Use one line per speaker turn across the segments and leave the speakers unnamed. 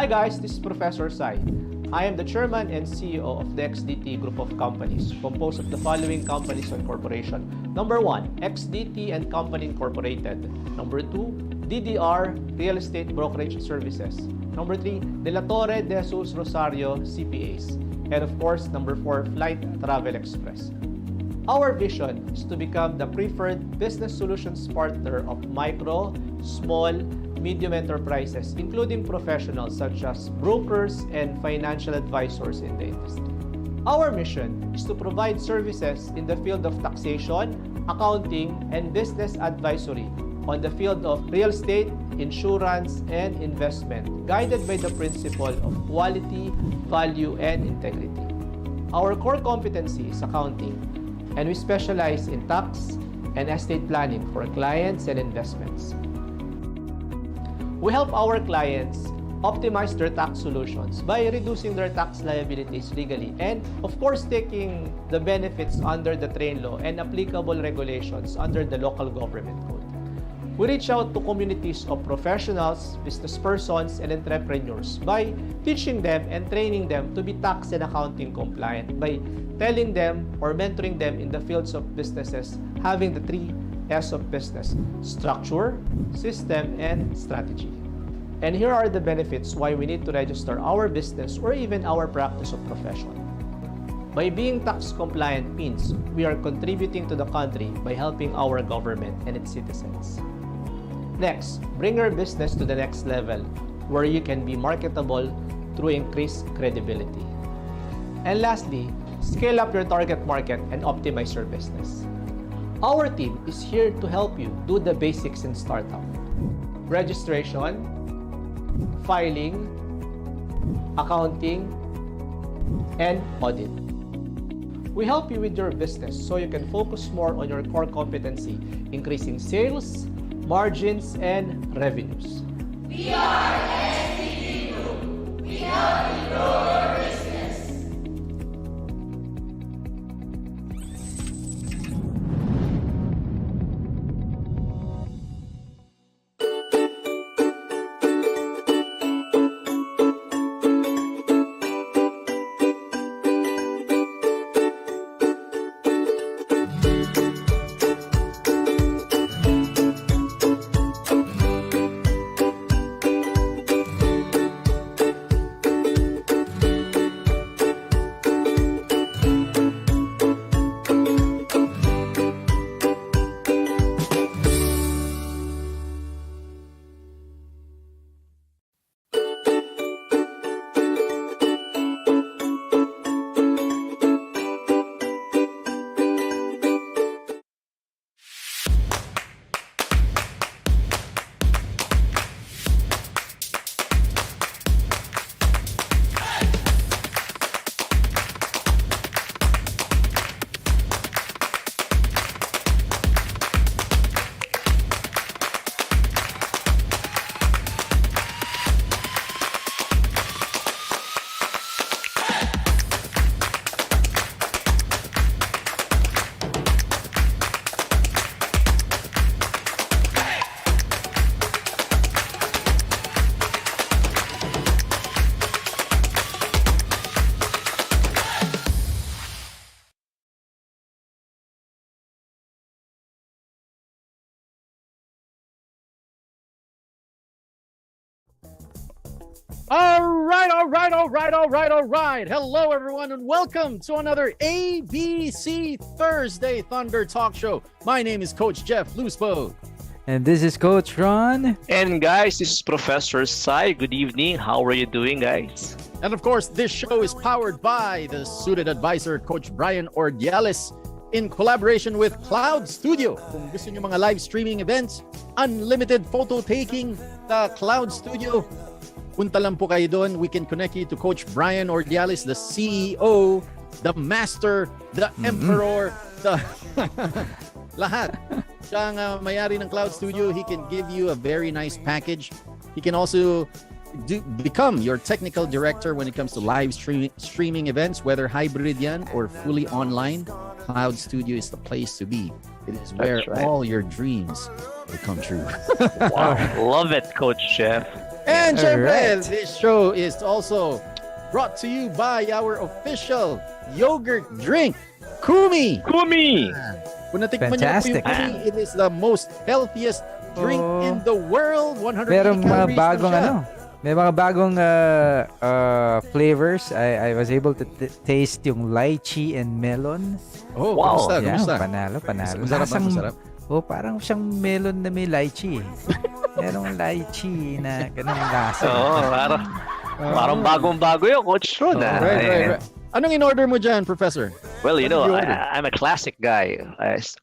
Hi guys, this is Professor Sai. I am the Chairman and CEO of the XDT Group of Companies, composed of the following companies and corporation. Number 1, XDT and Company Incorporated. Number 2, DDR Real Estate Brokerage Services. Number 3, De La Torre de Jesus Rosario CPAs. And of course, number 4, Flight Travel Express. Our vision is to become the preferred business solutions partner of micro, small, medium enterprises, including professionals such as brokers and financial advisors in the industry. Our mission is to provide services in the field of taxation, accounting, and business advisory on the field of real estate, insurance, and investment, guided by the principle of quality, value, and integrity. Our core competency is accounting, and we specialize in tax and estate planning for clients and investments. We help our clients optimize their tax solutions by reducing their tax liabilities legally and, of course, taking the benefits under the TRAIN law and applicable regulations under the local government code. We reach out to communities of professionals, business persons, and entrepreneurs by teaching them and training them to be tax and accounting compliant by telling them or mentoring them in the fields of businesses having the 3 S of business: structure, system, and strategy. And here are the benefits why we need to register our business or even our practice of profession. By being tax compliant means we are contributing to the country by helping our government and its citizens. Next, bring your business to the next level where you can be marketable through increased credibility. And lastly, scale up your target market and optimize your business. Our team is here to help you do the basics in startup: registration, filing, accounting, and audit. We help you with your business so you can focus more on your core competency, increasing sales, margins, and revenues.
We are STD Group. We help you grow your business.
All right. Hello, everyone, and welcome to another ABC Thursday Thunder Talk Show. My name is Coach Jeff Luspo.
And this is Coach Ron.
And guys, this is Professor Sai. Good evening. How are you doing, guys?
And of course, this show is powered by the suited advisor, Coach Brian Ordiales, in collaboration with Cloud Studio. Kung gusto nyo mga live streaming events, unlimited photo taking, the Cloud Studio, punta lang po kayo doon. We can connect you to Coach Brian Ordiales, the CEO, the Master, the Emperor, the lahat. Siya ang may-ari ng Cloud Studio. He can give you a very nice package. He can also become your technical director when it comes to live streaming events, whether hybrid yan or fully online. Cloud Studio is the place to be. It is where all your dreams will come true.
Wow, love it, Coach Jeff.
And And syempre,
Alright.
this show is also brought to you by our official yogurt drink, Kumi.
Kumi!
Kung natikman niyo po yung
Fantastic.
Kumi, it is the most healthiest drink
Oh.
in the world. 180
Merong mga
calories
bagong
lang siya.
may mga bagong flavors. I was able to taste yung lychee and melon.
Oh,
Wow.
kumusta?
Yeah,
Kumusta?
panalo.
Masarap ba?
Lasang-
Masarap?
Oh, parang siyang melon na may lychee. Merong lychee na ganun lasa.
Oo, parang bagong-bago yun, Coach Ron.
Right. Anong in-order mo dyan, Professor?
Well, you know,
What did you order?
I'm a classic guy.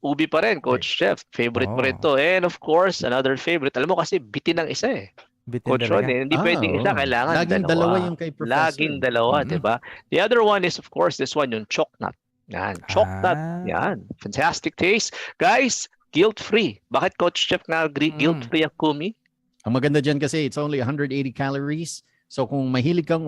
Ubi pa rin, Coach Jeff. Favorite mo rin to. And of course, another favorite. Alam mo kasi bitin ng isa eh.
Bitin
Coach Ron,
talaga.
hindi pwedeng isa, kailangan
Laging dalawa yung kay Professor.
Laging dalawa,
Mhm.
di ba? The other one is, of course, this one, yung chocolate. Yan, chocolate. Yan, fantastic taste. Guys, guilt-free. Bakit Coach Jeff nga guilt-free ang Kumi?
Ang maganda dyan kasi it's only 180 calories. So kung mahilig kang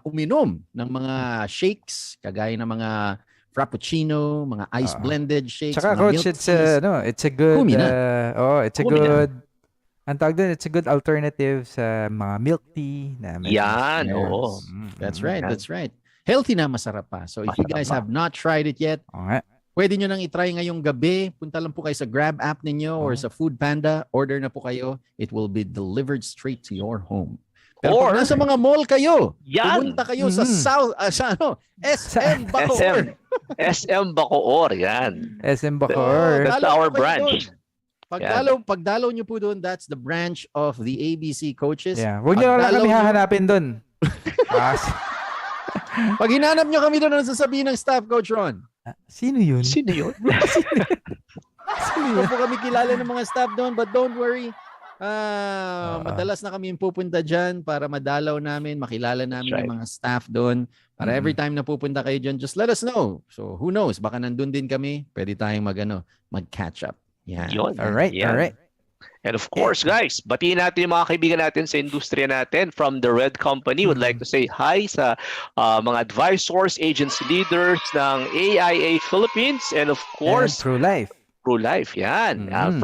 uminom ng mga shakes, kagaya ng mga frappuccino, mga ice blended shakes,
Tsaka
mga
coach,
milk
it's
teas.
it's a good
Kumi na.
it's a
Kumi na.
good ang tawag doon, it's a good alternative sa mga milk tea na medyo
Yan,
Yes.
oo.
That's right,
Yan.
that's right. Healthy na, masarap pa. So if you
Masarap
guys
pa.
have not tried it yet,
Oo nga.
pwede nyo nang itry ngayong gabi. Punta lang po kayo sa Grab app ninyo or sa Food Panda. Order na po kayo. It will be delivered straight to your home. Pero
Or-
pag nasa mga mall kayo,
Yan.
pumunta kayo sa SM Bacoor.
SM Bacoor, yan.
SM Bacoor.
That's
Dalaw
our
po kayo
branch.
doon. Pagdalaw nyo po doon, that's the branch of the ABC coaches.
Yeah. Huwag niyo lang
Pagdalaw
kami
nyo-
hahanapin doon.
Pag hinanap nyo kami doon, ano sasabihin ng staff, Coach Ron?
Sino yun?
Sino yun?
Hindi po kami kilala ng mga staff doon, but don't worry. Madalas na kami yung pupunta dyan para madalaw namin, makilala namin
That's
yung mga staff doon. Para every time na pupunta kayo dyan, just let us know. So who knows, baka nandun din kami, pwede tayong mag-catch up. Yan.
Yun.
Alright,
Yan.
alright.
And of course, guys, batiin natin yung mga kaibigan natin sa industriya natin from the Red Company. Would like to say hi sa mga advisors, agency leaders ng AIA Philippines, and of
And
course,
True Life.
True Life. Yan.
Mhm.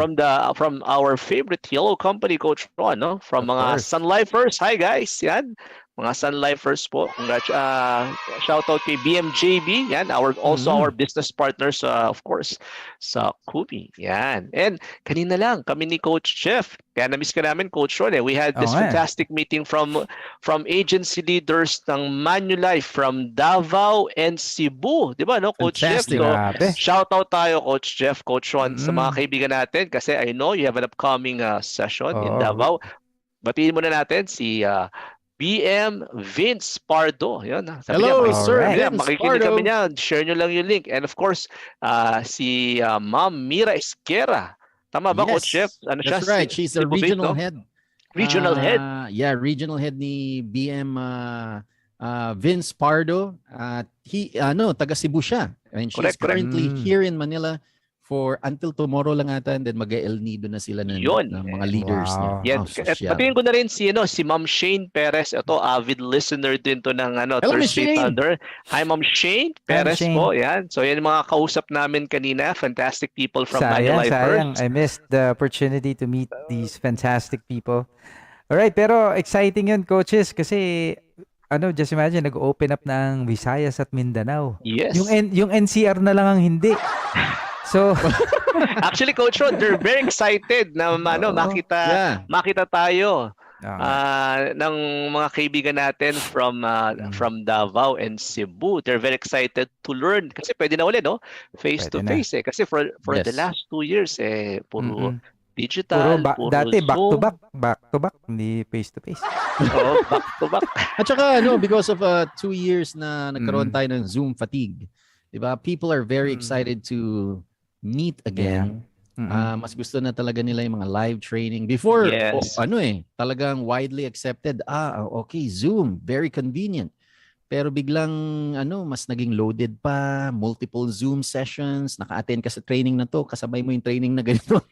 From our favorite yellow company, Coach Ron, no? From
Of
mga
course.
Sun Lifers. Hi, guys. Yan. Mga Sun Lifers po. Shout out kay BMJB. Yan. Also our business partners, of course, sa Kumi. Yan. And kanina lang, kami ni Coach Jeff. Kaya na-miss ka namin, Coach Ron. We had this
Oo nga.
fantastic meeting from agency leaders ng Manulife from Davao and Cebu. Di ba, no, Coach
Fantastic.
Jeff? So,
Grabe.
shout out tayo, Coach Jeff, Coach Ron, sa mga kaibigan natin kasi I know you have an upcoming session in
Oo.
Davao. Batiin muna natin si BM Vince Pardo. Yan.
Hello,
niya,
Sir
Alright.
Vince
makikinig
Pardo.
kami niya. Share nyo lang yung link. And of course, si Ma'am Mira Esquera. Tama ba,
Yes,
Coach Jeff? Ano
That's right. She's the
Cebu-based,
regional
no?
head.
Regional head.
Yeah, regional head ni BM Vince Pardo. Taga Cebu siya. And she's
Correct, correct.
currently here in Manila for until tomorrow lang ata, and then mag-El Nido na sila ng
Yun.
mga leaders
Wow.
niya.
Yan.
Oh, social.
Patingin ko na rin si Ma'am Shane Perez. Ito, avid listener din to ng
Hello, Miss
Thursday
Shane.
Thunder. Hi, Ma'am Shane Perez
Shane.
po. Yan. So, yan yung mga kausap namin kanina. Fantastic people from
Sayang.
Manulifers.
I missed the opportunity to meet these fantastic people. Alright, pero exciting yun, coaches, kasi just imagine, nag-open up ng Visayas at Mindanao.
Yes.
Yung NCR na lang ang hindi. So,
Actually, Coach Rod, they're very excited na
Yeah.
makita tayo ng mga kaibigan natin from Davao and Cebu. They're very excited to learn kasi pwede na ulit, no? Face to
Pwede na.
face kasi for
Yes.
the last 2 years puro
puro
digital, puro
dati
Zoom.
back to back, hindi face to face.
Oo, back to back.
At saka, because of 2 years na nagkaroon tayo ng Zoom fatigue, di ba? People are very excited to meet again. Mas gusto na talaga nila yung mga live training. Before,
Yes.
talagang widely accepted. Okay, Zoom, very convenient. Pero biglang, mas naging loaded pa, multiple Zoom sessions, naka-attend ka sa training na to, kasabay mo yung training na ganito.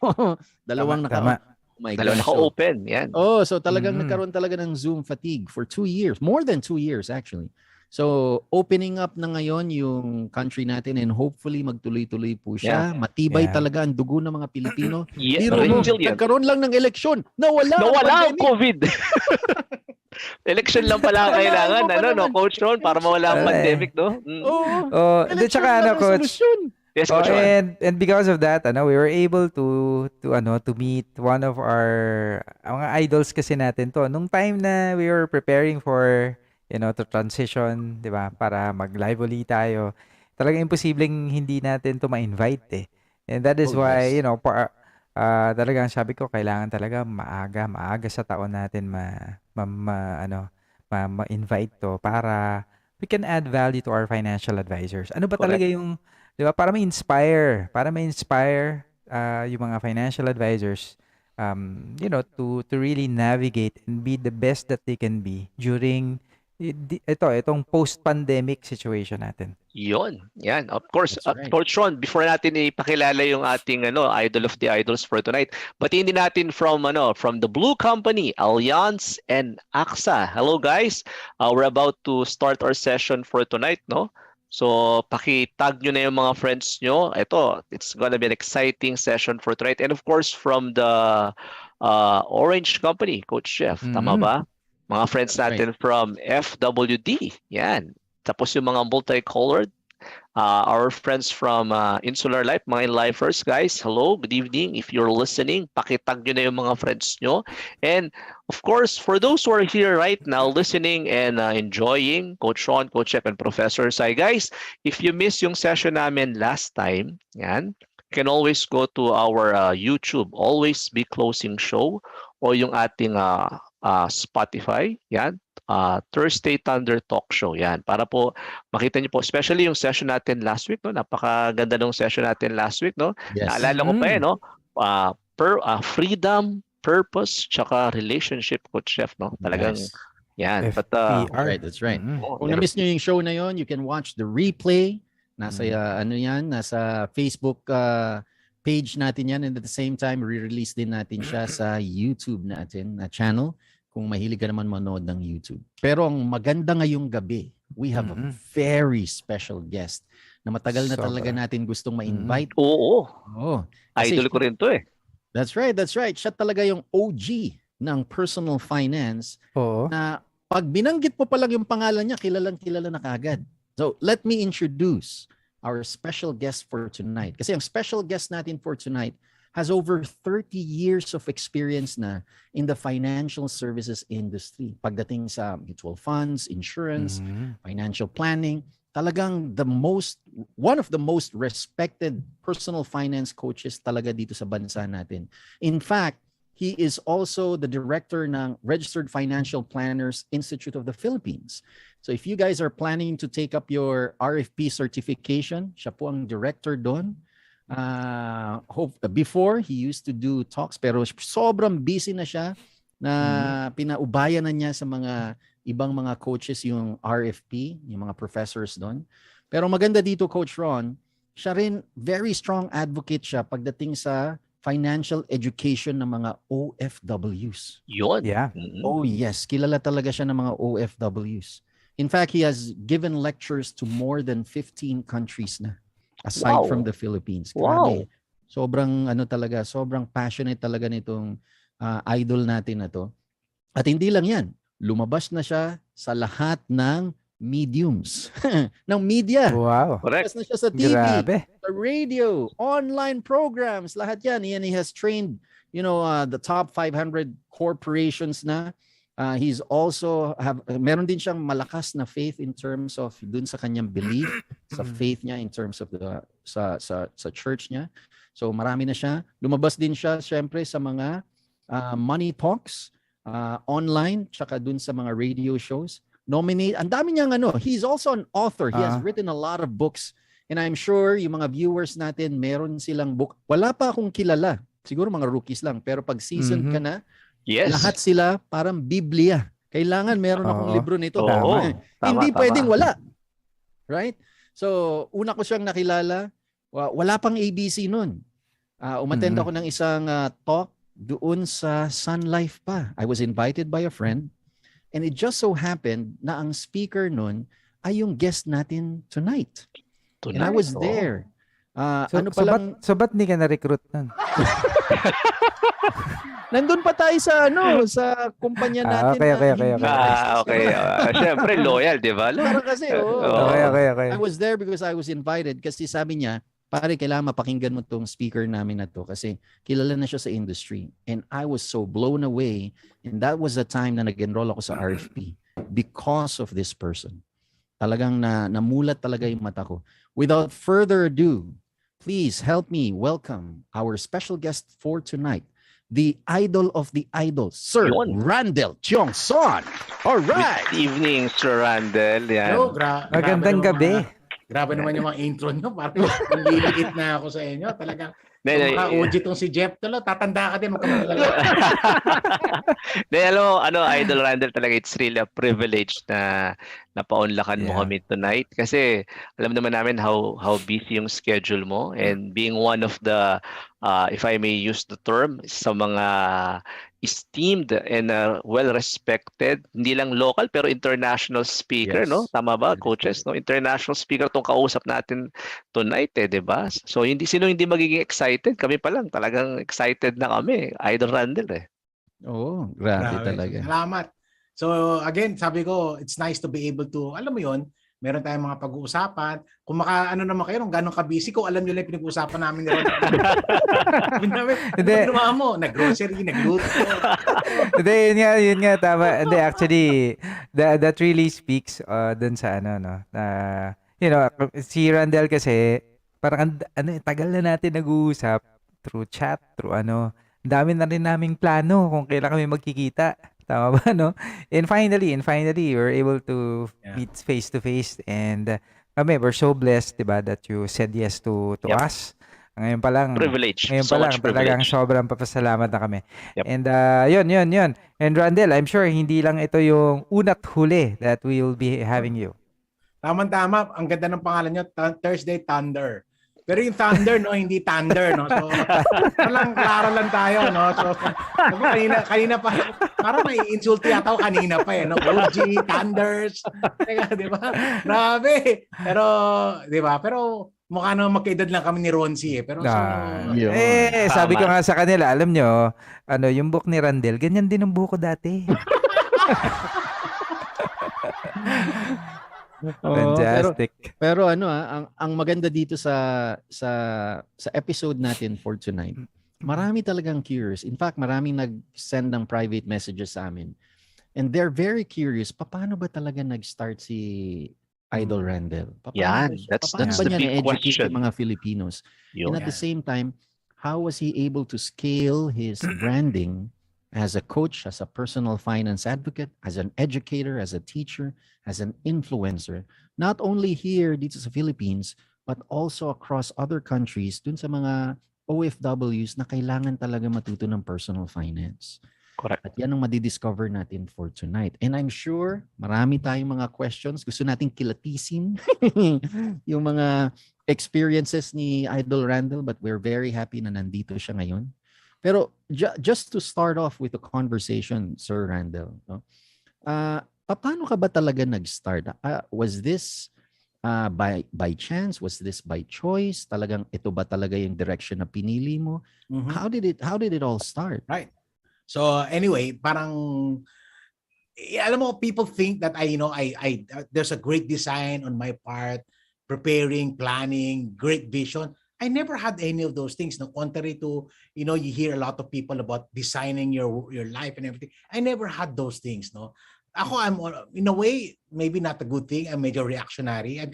Dalawang
Tama.
Oh my
Dalawa
gosh.
naka-open. Yan.
So talagang nagkaroon talaga ng Zoom fatigue for 2 years, more than 2 years actually. So, opening up na ngayon yung country natin and hopefully magtuloy-tuloy po siya. Matibay
Yeah.
talaga ang dugo ng mga Pilipino.
Yeah,
Biro mo,
resilient.
nagkaroon lang ng eleksyon. Nawala ang
Nawala ang
pandemic.
COVID. Election lang pala ang kailangan,
Kailangan mo pa
no,
naman.
Coach Ron, para mawala ang
Eh.
pandemic, no?
Oo.
Oh, di
Eleksyon
tsaka
lang ang
Coach.
solusyon.
Yes,
Oh,
Coach Ron.
and because of that, we were able to meet one of our mga idols kasi natin to. Nung time na we were preparing for, to transition, 'di ba? Para mag-live ulit tayo. Talagang imposibleng hindi natin to ma-invite eh. And that is
Oh,
why,
yes.
talagang sabi ko kailangan talaga maaga sa taon natin ma-invite to para we can add value to our financial advisors. Ano ba
Correct.
talaga yung, 'di ba, para ma-inspire yung mga financial advisors to really navigate and be the best that they can be during itong post-pandemic situation natin.
Yon, yan. Of course,
That's right.
Coach Ron, before natin ipakilala yung ating idol of the idols for tonight, batiin din natin from the Blue Company, Allianz and AXA. Hello guys. We're about to start our session for tonight, no? So, paki-tag nyo na yung mga friends nyo. Ito, it's gonna be an exciting session for tonight. And of course, from the Orange Company, Coach Jeff, tama
Mhm.
ba? Mga friends
That's
natin from FWD. Yan. Tapos yung mga multicolored, our friends from Insular Life, mga lifers, guys, hello, good evening. If you're listening, pakitag nyo na yung mga friends nyo. And of course, for those who are here right now listening and enjoying, Coach Ron, Coach Jeff, and Professor Sai, guys, if you miss yung session namin last time, yan, you can always go to our YouTube, Always Be Closing Show, o yung ating Spotify, yan, Thursday Thunder Talk Show, yan, para po makita niyo po, especially yung session natin last week, no, napakaganda ng session natin last week, no,
Yes.
naalala ko pa no, freedom, purpose, tsaka relationship, Coach Chef, no, talagang,
Yes.
yan, but
That's right, that's right.
Mhm.
Kung na-miss nyo yung show na yon, you can watch the replay. Nasa nasa Facebook page natin yan, and at the same time re-release din natin siya sa YouTube natin na channel kung mahilig ka naman manood ng YouTube. Pero ang maganda ngayong gabi, we have a very special guest na matagal na talaga
Sobra.
natin gustong ma-invite.
oo,
Oh, kasi
idol ko rin to eh.
that's right, that's right. Siya talaga yung OG ng personal finance
Oo.
na pag binanggit mo pa lang yung pangalan niya, kilalang kilala na kagad. So, let me introduce our special guest for tonight. Kasi ang special guest natin for tonight has over 30 years of experience na in the financial services industry. Pagdating sa mutual funds, insurance, financial planning, talagang one of the most respected personal finance coaches talaga dito sa bansa natin. In fact, he is also the director ng Registered Financial Planners Institute of the Philippines. So if you guys are planning to take up your RFP certification, siya po ang director doon. Before, he used to do talks, pero sobrang busy na siya na pinaubayan na niya sa mga ibang mga coaches yung RFP, yung mga professors doon. Pero maganda dito, Coach Ron, siya rin very strong advocate siya pagdating sa financial education ng mga OFWs.
Yun.
Yeah.
Oh yes, kilala talaga siya ng mga OFWs. In fact, he has given lectures to more than 15 countries na aside from the Philippines. Grabe. Sobrang sobrang passionate talaga nitong idol natin na to. At hindi lang 'yan, lumabas na siya sa lahat ng mediums ng media.
Wow.
Correct.
Lumabas na siya sa TV,
Grabe.
sa radio, online programs, lahat yan. And he has trained, the top 500 corporations na. He's also meron din siyang malakas na faith in terms of dun sa kanyang belief, sa faith niya in terms of sa church niya. So marami na siya. Lumabas din siya syempre sa mga money talks online, tsaka dun sa mga radio shows. Ang dami niyang he's also an author. He has written a lot of books. And I'm sure yung mga viewers natin, meron silang book. Wala pa akong kilala. Siguro mga rookies lang. Pero pag seasoned ka na,
Yes.
lahat sila parang Biblia. Kailangan meron akong libro nito.
Oo.
Hindi
Tama.
pwedeng wala. Right? So, una ko siyang nakilala. Wala pang ABC nun. Umattend ako ng isang talk doon sa Sun Life pa. I was invited by a friend. And it just so happened na ang speaker nun ay yung guest natin tonight. And I
Tonight,
was
oh.
there.
So,
Ano
so,
pa
ba't,
lang,
so ba't di ka na-recruit nun?
nandun pa tayo sa sa kumpanya natin
okay,
na
okay,
hindi
okay.
Okay. Siyempre, loyal, di ba?
Parang kasi,
Okay, okay, okay.
I was there because I was invited kasi sabi niya, pare, kailangan mapakinggan mo tong speaker namin na to kasi kilala na siya sa industry. And I was so blown away. And that was the time na nag-enroll ako sa RFP because of this person. Talagang namulat talaga yung mata ko. Without further ado, please help me welcome our special guest for tonight, the idol of the idols, Sir
Yun.
Randell Tiongson. All right.
Good evening, Sir Randell. Yan.
Yo,
Magandang gabi.
Grabe naman yung mga intro nyo. Parang naliliit na ako sa inyo. Talagang
Hindi,
maka-OG tong si Jeff. Tatanda ka din.
alam mo, Idol Randall, talaga it's really a privilege na napaunlakan mo
Yeah.
kami tonight kasi alam naman namin how busy yung schedule mo, and being one of the if I may use the term, sa mga esteemed and well-respected, hindi lang local pero international speaker,
Yes.
no? Tama ba, coaches? No, international speaker tong kausap natin tonight, 'di ba? So sino hindi magiging excited? Kami pa lang talagang excited na kami, Idol Randall eh.
Oh, grabe talaga.
Salamat. So again, sabi ko, it's nice to be able to, alam mo yon, meron tayong mga pag-uusapan. Kung naman kayo, kung gano'ng ka-busy ko, alam nyo lang yung pinag-uusapan namin ni Ron.
Hindi.
Mo, nag-grocery, nagluto.
Hindi, yun nga, tama. Hindi, actually, that really speaks dun sa no, na, si Randell kasi, parang, tagal na natin nag-uusap through chat, through ang dami na rin naming plano kung kailan kami magkikita. Tama ba, no? And finally, we're able to meet face to face, and kami, we're so blessed, diba, that you said yes to
Yep.
us. Ngayon pa lang,
Privilege.
Ngayon
So
pa lang,
much
talagang
privilege.
sobrang papasalamat na kami.
Yep.
And yun. And Randell, I'm sure hindi lang ito yung una't huli that we will be having you.
Tama-tama. Ang ganda ng pangalan nyo, Thursday Thunder. Pero yung Thunder, no, hindi Thunder, no. So, klaro lang tayo, no. So, kanina pa, parang nai-insulti yata ako kanina pa, no. OG, Thunders. Teka, di ba? Grabe. Pero, di ba? Pero, mukha naman magkaedad lang kami ni Ronzi, eh. Pero,
Yun.
Sabi
Tama.
ko nga sa kanila, alam nyo, yung book ni Randell, ganyan din ang buko dati. Fantastic.
Pero ang maganda dito sa episode natin for tonight, marami talagang curious. In fact, maraming nag-send ng private messages sa amin. And they're very curious, paano ba talaga nag-start si Idol Randell?
Yan, that's
Paano
the
ba niya
big
na-educate
question.
yung mga Filipinos?
Yun.
And at the same time, how was he able to scale his branding as a coach, as a personal finance advocate, as an educator, as a teacher, as an influencer, not only here dito sa Philippines, but also across other countries, dun sa mga OFWs na kailangan talaga matuto ng personal finance.
Correct.
At yan ang madidiscover natin for tonight. And I'm sure marami tayong mga questions. Gusto nating kilatisin yung mga experiences ni Idol Randell, but we're very happy na nandito siya ngayon. Pero just to start off with the conversation, Sir Randell, no? Paano ka ba talaga nag-start? Was this by chance? Was this by choice? Talagang ito ba talaga yung direction na pinili mo? How did it all start?
Right. So anyway, parang alam mo, people think that I there's a great design on my part, preparing, planning, great vision. I never had any of those things. No, contrary to, you hear a lot of people about designing your life and everything. I never had those things, no. Ako, I'm in a way maybe not a good thing. I'm major reactionary. I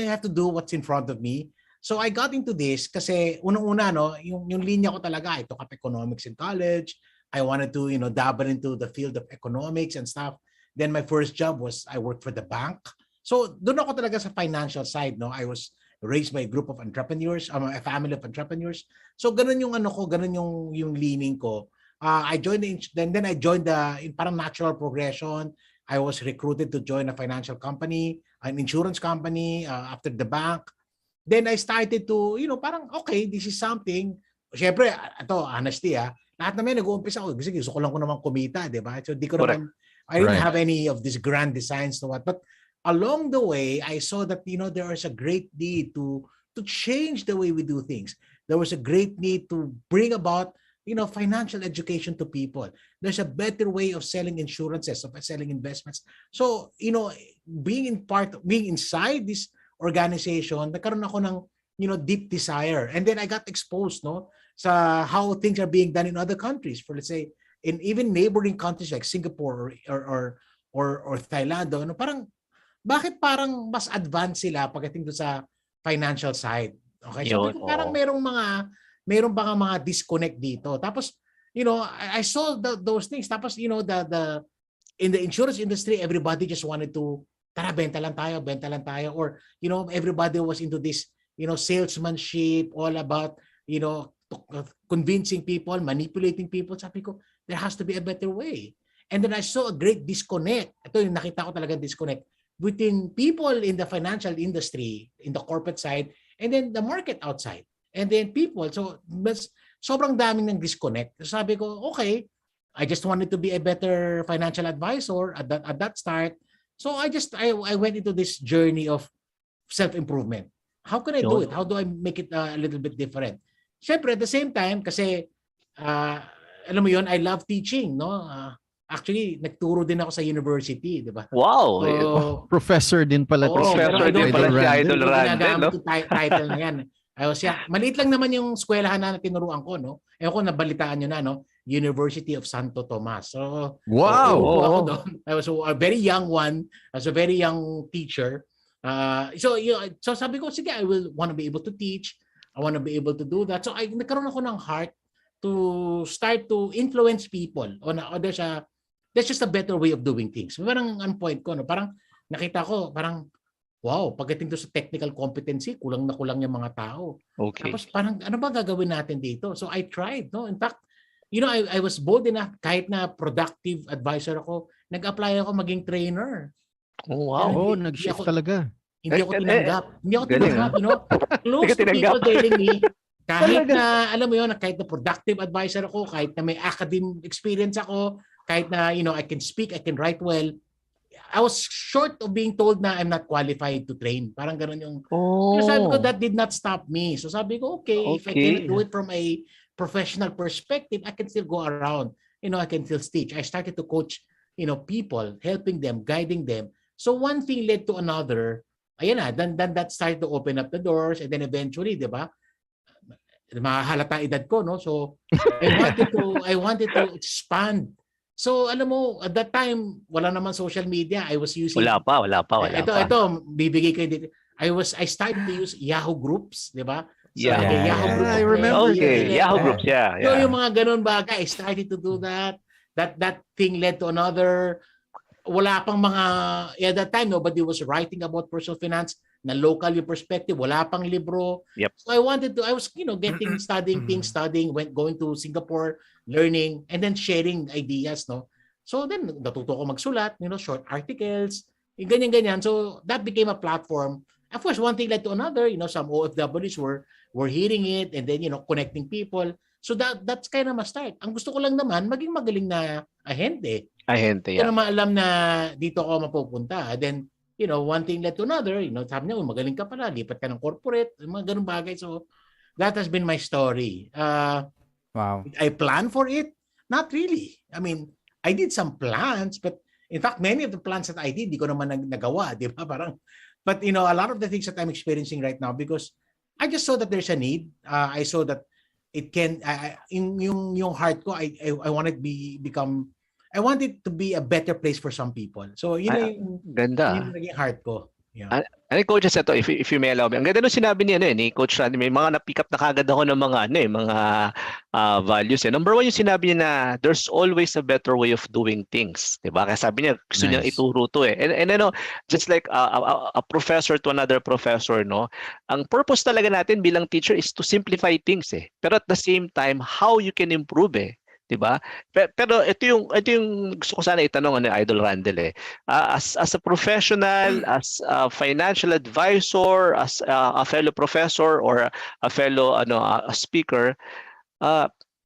have to do what's in front of me. So I got into this kasi unang-una, no, yung linya ko talaga, I took up economics in college. I wanted to, dabble into the field of economics and stuff. Then my first job was I worked for the bank. So doon ako talaga sa financial side, no. I was raised by a group of entrepreneurs, a family of entrepreneurs. So ganun yung ganun yung leaning ko. I joined then I joined in parang natural progression. I was recruited to join a financial company, an insurance company, after the bank. Then I started to, parang okay, this is something. Syempre, ito, honesty, lahat naman nag-uumpisa ako. Gusto ko lang ko naman kumita, di ba? So di ko naman, I didn't have any of these grand designs to what. But along the way, I saw that, there was a great need to change the way we do things. There was a great need to bring about, financial education to people. There's a better way of selling insurances, of selling investments. So, being inside this organization, nagkaroon ako ng, deep desire. And then I got exposed, no, sa how things are being done in other countries. For, let's say, in even neighboring countries like Singapore or Thailand, parang bakit parang mas advanced sila pagdating do sa financial side? Okay? Sabi ko parang mayroong mga disconnect dito. Tapos, I saw those things. Tapos, the in the insurance industry, everybody just wanted to, tara, benta lang tayo. Or, everybody was into this, salesmanship, all about, convincing people, manipulating people. Sabi ko, there has to be a better way. And then I saw a great disconnect. Ito yung nakita ko talaga disconnect between people in the financial industry, in the corporate side, and then the market outside. And then people. So, sobrang daming ng disconnect. So sabi ko, okay, I just wanted to be a better financial advisor at that start. So I went into this journey of self-improvement. How can I do it? How do I make it a little bit different? Siyempre, at the same time, kasi, alam mo yun, I love teaching, no? Actually, nagturo din ako sa university, di ba?
Wow!
So,
Professor din pala.
Professor din pala si Idol Randell, no?
Title na yan. Maliit lang naman yung eskwelahan na tinuruan ko, no? Ewan ko, nabalitaan nyo na, no? University of Santo Tomas. So,
wow!
Ako doon. I was a very young one. I was a very young teacher. So sabi ko, sige, I will want to be able to teach. I want to be able to do that. So nagkaroon ako ng heart to start to influence people on there's just a better way of doing things. Parang ang point ko, no? Parang nakita ko, parang wow, pagdating to sa technical competency, kulang na kulang yung mga tao.
Okay.
Tapos parang ano ba gagawin natin dito? So I tried, no? In fact, I was bold enough, kahit na productive advisor ako, nag-apply ako maging trainer.
Oh, wow.
Nag-shift talaga.
Hindi ako tinanggap. Close to people telling me, kahit na, alam mo yun, kahit na productive advisor ako, kahit na may academic experience ako, kahit na, I can speak, I can write well, I was short of being told na I'm not qualified to train. Parang ganun yung... Pero sabi ko, that did not stop me. So sabi ko, okay, if I can do it from a professional perspective, I can still go around. I can still teach. I started to coach, people, helping them, guiding them. So one thing led to another. Ayan na, then that started to open up the doors, and then eventually, di ba, mahalata edad ko, no? So I wanted to expand. So alam mo, at that time, wala naman social media. I was using... Wala pa. Ito, bibigay ko dito. I started to use Yahoo groups, di ba? So, Yahoo groups.
I remember.
Okay, Yahoo groups, yeah.
So yung mga ganun bagay, I started to do that. That thing led to another. Wala pang mga, at that time, nobody was writing about personal finance na local yung perspective. Wala pang libro.
Yep.
So I was, studying things, going to Singapore, learning, and then sharing ideas, no? So then, natuto ko magsulat, short articles, ganyan-ganyan. So that became a platform. Of course, one thing led to another. Some OFWs were hearing it, and then, connecting people. So that's kind of a start. Ang gusto ko lang naman, maging magaling na ahente.
Ahente,
yeah. Hindi ko naman alam na dito ako mapupunta. Then, one thing led to another. Sabi niya, magaling ka pala, lipat ka ng corporate, mga ganun bagay. So, that has been my story.
Wow.
Did I plan for it? Not really. I mean, I did some plans, but in fact, many of the plans that I did, di ko naman nagawa, di ba? But, a lot of the things that I'm experiencing right now, because I just saw that there's a need. I saw that it can, in yung heart ko, I want it I want it to be a better place for some people. So, yung naging heart ko. Yeah.
Ano coaches ito, if you may allow me. Ang ganda nung sinabi ni Coach Randy, may mga na-pick up na kagad ako ng mga values. Number one, yung sinabi niya na there's always a better way of doing things. Diba? Kaya sabi niya, gusto niya ituro to eh. And just like a professor to another professor, no? Ang purpose talaga natin bilang teacher is to simplify things eh. Pero at the same time, how you can improve eh. Diba? Pero ito yung gusto ko sana itanong ni Idol Randell eh. As a professional, as a financial advisor, as a fellow professor or a fellow a speaker,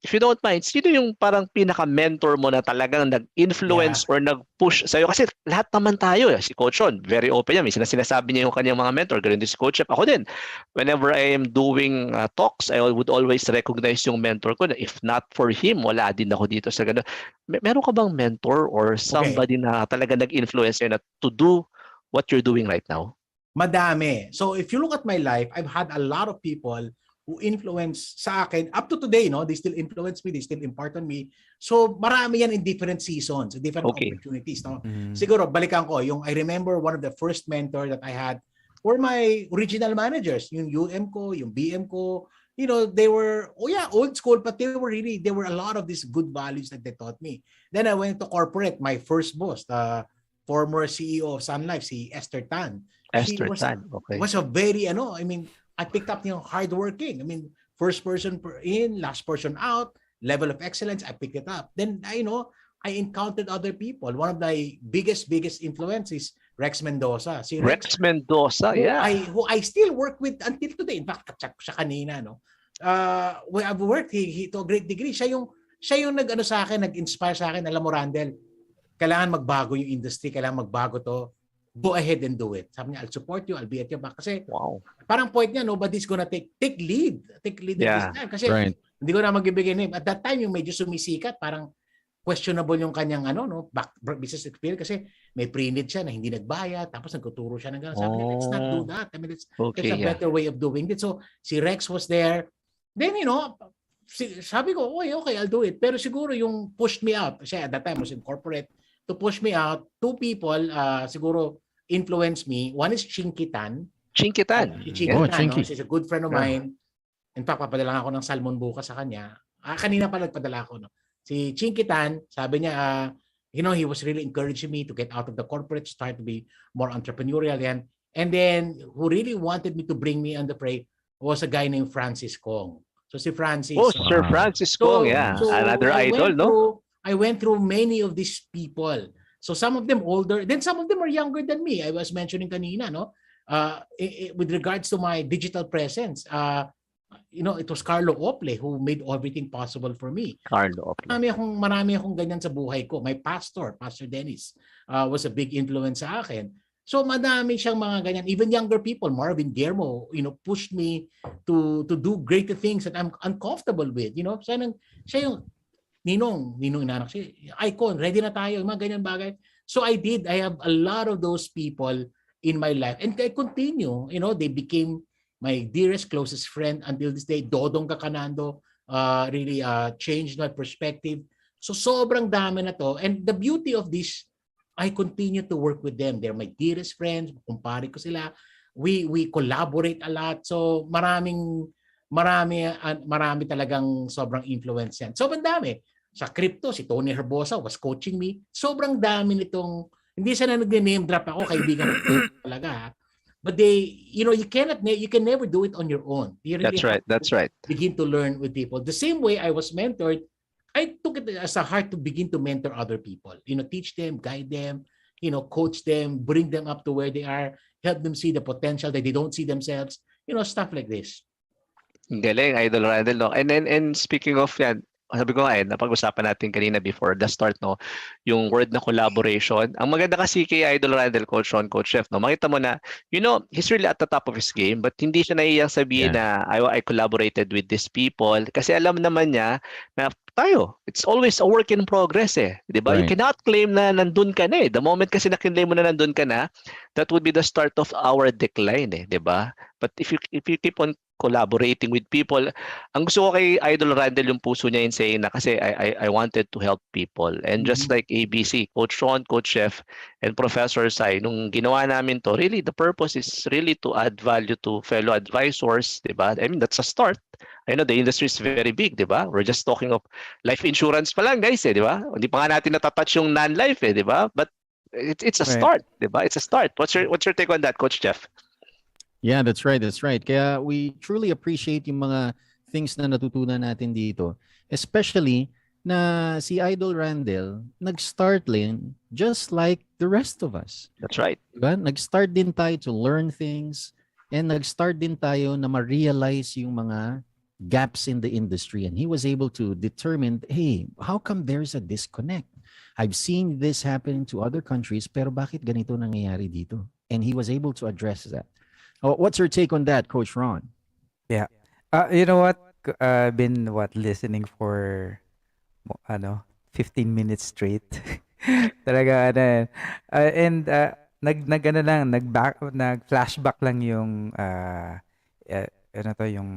if you don't mind, sino yung parang pinaka-mentor mo na talagang nag-influence or nag-push sa'yo? Kasi lahat naman tayo, si Coach Ron, very open yan. Minsan sinasabi niya yung kanyang mga mentor. Ganun din si Coach Chef. Ako din, whenever I am doing talks, I would always recognize yung mentor ko. Na if not for him, wala din ako dito sa ganun. Meron ka bang mentor or somebody na talaga nag-influence sa'yo na to do what you're doing right now?
Madami. So if you look at my life, I've had a lot of people who influence sa akin up to today, no? They still influence me, they still impart on me. So marami yan in different seasons, different opportunities, no? Siguro balikan ko yung I remember one of the first mentor that I had were my original managers, yung UM ko, yung BM ko. You know, they were old school, but there were a lot of these good values that they taught me. Then I went to corporate, my first boss, the former CEO of Sun Life, si Esther Tan.
Esther Tan, okay.
Was a very I picked up hardworking. I mean, first person in, last person out, level of excellence, I picked it up. Then, I encountered other people. One of my biggest influences, Rex Mendoza. Si
Rex Mendoza,
who I still work with until today. In fact, check siya kanina, no? I've worked he to a great degree. Siya yung nag-inspire sa akin, alam mo, Randell, kailangan magbago yung industry, kailangan magbago to. Go ahead and do it. Sabi niya, I'll support you, I'll be at your back. Kasi parang point niya, nobody's gonna take lead. Take lead at this time. Kasi hindi ko na magbibigay name. At that time, yung medyo sumisikat, parang questionable yung kanyang back business experience kasi may pre-need siya na hindi nagbayad, tapos nagtuturo siya ng gano'n. Sabi niya, let's not do that. I mean, it's a better way of doing it. So, si Rex was there. Then, sabi ko, okay, I'll do it. Pero siguro yung pushed me out, kasi at that time was in corporate, to push me out, two people siguro influenced me. One is Chinky Tan.
Chinky Tan.
Chinky. She's a good friend of mine. In fact, papadala ako ng salmon bukas sa kanya. Kanina pa nagpadala ako. No? Si Chinky Tan, sabi niya, he was really encouraging me to get out of the corporate, start to be more entrepreneurial. And then, who really wanted me to bring me on the fray was a guy named Francis Kong. So si Francis.
Sir Francis Kong, So another idol, no?
I went through many of these people. So some of them older, then some of them are younger than me. I was mentioning kanina, no? With regards to my digital presence, it was Carlo Ople who made everything possible for me.
Carlo Ople.
Marami akong ganyan sa buhay ko. My Pastor Dennis, was a big influence sa akin. So madami siyang mga ganyan. Even younger people, Marvin Guillermo, pushed me to do greater things that I'm uncomfortable with. Siya yung Ninong inanak siya, icon, ready na tayo, mga ganyan bagay. So I have a lot of those people in my life. And I continue, they became my dearest, closest friend until this day. Dodong Kakanando really changed my perspective. So sobrang dami na to. And the beauty of this, I continue to work with them. They're my dearest friends, kumpare ko sila. We collaborate a lot. So marami talagang sobrang influence yan. Sobrang dami. Sa crypto, si Tony Herbosa was coaching me. Sobrang dami nitong, hindi siya na nag-name drop ako, kaibigan ko talaga. But you can never do it on your own. You really
That's right.
Begin to learn with people. The same way I was mentored, I took it as a heart to begin to mentor other people. Teach them, guide them, coach them, bring them up to where they are, help them see the potential that they don't see themselves, stuff like this.
Galing, Idol Randell, no? And speaking of yan, sabi ko nga napag-usapan natin kanina before the start, no, yung word na collaboration. Ang maganda kasi kay Idol Randell, Coach Ron, Coach Chef, no, makita mo na, he's really at the top of his game, but hindi siya naiyang sabihin na I collaborated with these people kasi alam naman niya na it's always a work in progress di ba?
Right.
You cannot claim na nandun ka na The moment kasi na-claim mo na nandun ka na, that would be the start of our decline di ba? But if you keep on collaborating with people, ang gusto ko kay Idol Randell yung puso niya in saying na kasi I wanted to help people. And just like ABC, Coach Ron, Coach Chef, and Professor Sai, nung ginawa namin to, really the purpose is really to add value to fellow advisors, di ba? I mean, that's a start. I know the industry is very big, di ba? We're just talking of life insurance pa lang, guys, di ba? Hindi pa nga natin natatouch yung non-life, di ba? But it's a start, di ba? It's a start. What's your take on that, Coach Jeff?
Yeah, that's right. Kaya we truly appreciate yung mga things na natutunan natin dito. Especially na si Idol Randell nag-start din just like the rest of us.
That's right.
Diba? Nag-start din tayo to learn things and nag-start din tayo na ma-realize yung mga gaps in the industry, and he was able to determine, hey, how come there's a disconnect? I've seen this happen to other countries, pero bakit ganito nangyayari dito? And he was able to address that. Oh, what's your take on that, Coach Ron?
Yeah. You know what? I've been listening for 15 minutes straight. Talaga ano eh. And nag ano lang, nag-flashback lang yung ano to yung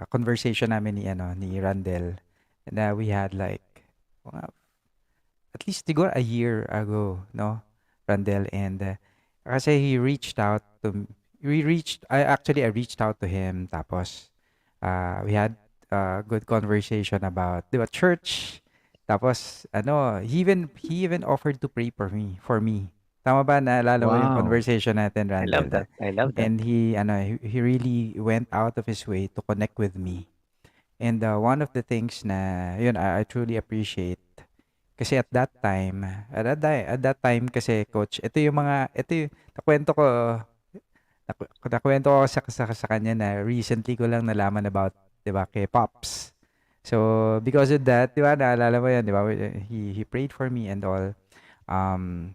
conversation namin ni Randell na we had like mga at least siguro a year ago, no? Randell, and kasi he reached out to I reached out to him, tapos we had a good conversation about, di ba, church. Tapos he even offered to pray for me. Tama ba, naalala mo yung
Wow.
conversation natin,
I love
Randell?
that. I love that.
And he really went out of his way to connect with me. And one of the things na yun I truly appreciate, kasi at that time kasi, coach, ito yung nakwento ko sa kanya na recently ko lang nalaman about, 'di ba, kay Pops. So because of that, 'di ba, naalala mo 'yan, 'di ba? He prayed for me and all.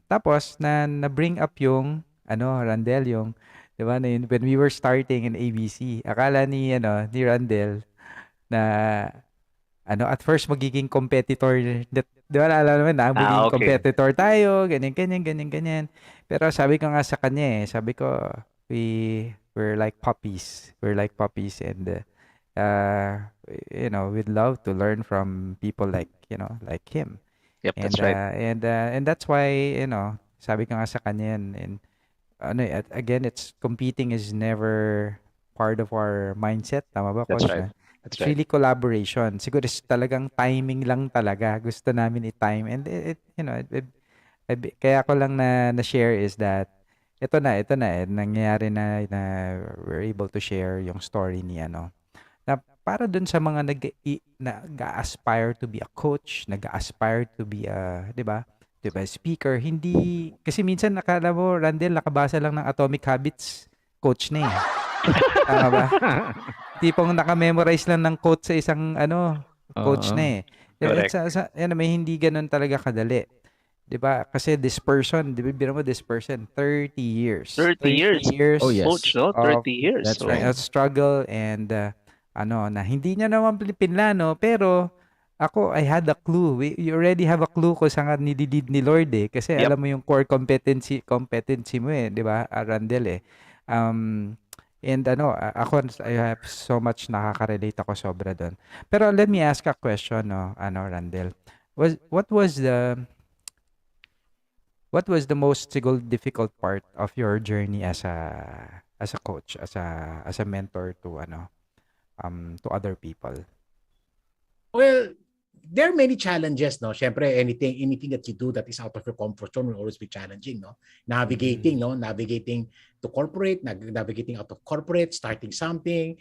Tapos na bring up yung Randell, yung 'di ba, na when we were starting in ABC. Akala ni Randell na at first magiging competitor, di ba, alam naman na magiging
Okay.
competitor tayo, ganyan. Pero sabi ko nga sa kanya sabi ko, we're like puppies. We're like puppies, and we'd love to learn from people like him.
Yep,
And
that's right.
and that's why, sabi ko nga sa kanya yan, and again, it's competing is never part of our mindset. Tama ba,
That's
coach?
right. That's
It's
right.
really collaboration. Siguro is talagang timing lang talaga. Gusto namin i-time, and kaya ko lang na-share is that ito na nangyayari na we're able to share yung story ni na para dun sa mga nag-aspire to be a coach, nag-aspire to be a, 'di ba, speaker. Hindi kasi minsan nakala mo, Randall, nakabasa lang ng Atomic Habits, coach na eh. Tama ba? Tipong naka-memorize lang ng quote sa isang coach na eh.
Correct.
May hindi ganun talaga kadali. 'Di ba? Kasi this person, 'di ba, biro mo, this person 30 years.
30 years.
Oh, yes.
Coach, no? 30 years.
That's
So,
right.
Struggle, and na hindi niya naman pinlano, pero ako, I had a clue. You already have a clue kung saan ka nililid ni Lord eh. Kasi
Yep.
alam mo yung core competency mo eh, 'di ba, Randell eh. And ako, I have so much nakaka-relate ako sobra doon. Pero let me ask a question, Randell. What was the most siguro difficult part of your journey as a coach, as a mentor to to other people?
Well, there are many challenges, no? Syempre, anything that you do that is out of your comfort zone will always be challenging, no? Navigating to corporate, navigating out of corporate, starting something,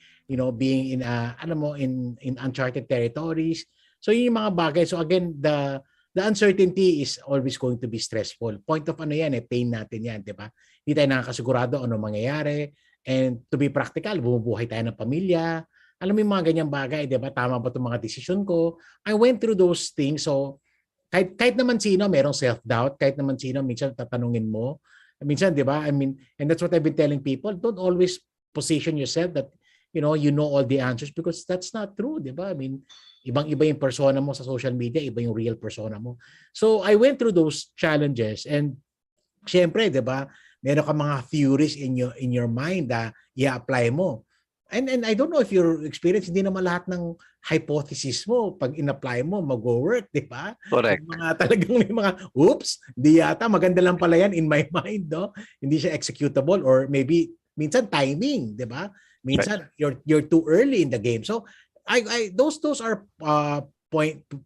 being in uncharted territories. So yun yung mga bagay. So again, the uncertainty is always going to be stressful. Point of pain natin yan, di ba? Hindi tayo nakakasigurado ano mangyayari. And to be practical, bumubuhay tayo ng pamilya. Alam mo yung mga ganyang bagay, di ba? Tama ba itong mga desisyon ko? I went through those things. So, kahit naman sino, merong self-doubt. Kahit naman sino, minsan tatanungin mo. Minsan, di ba? I mean, and that's what I've been telling people. Don't always position yourself that, you know all the answers, because that's not true, di ba? I mean, ibang-iba yung persona mo sa social media, iba yung real persona mo. So, I went through those challenges, and syempre, di ba? Meron ka mga theories in your mind na i-apply mo. And I don't know if your experience, hindi naman lahat ng hypothesis mo, pag in-apply mo, mag-work, di ba?
correct.
Mga talagang may mga, oops, di yata, maganda lang pala yan in my mind, no? Hindi siya executable, or maybe, minsan timing, di ba? Minsan, you're too early in the game. So, those are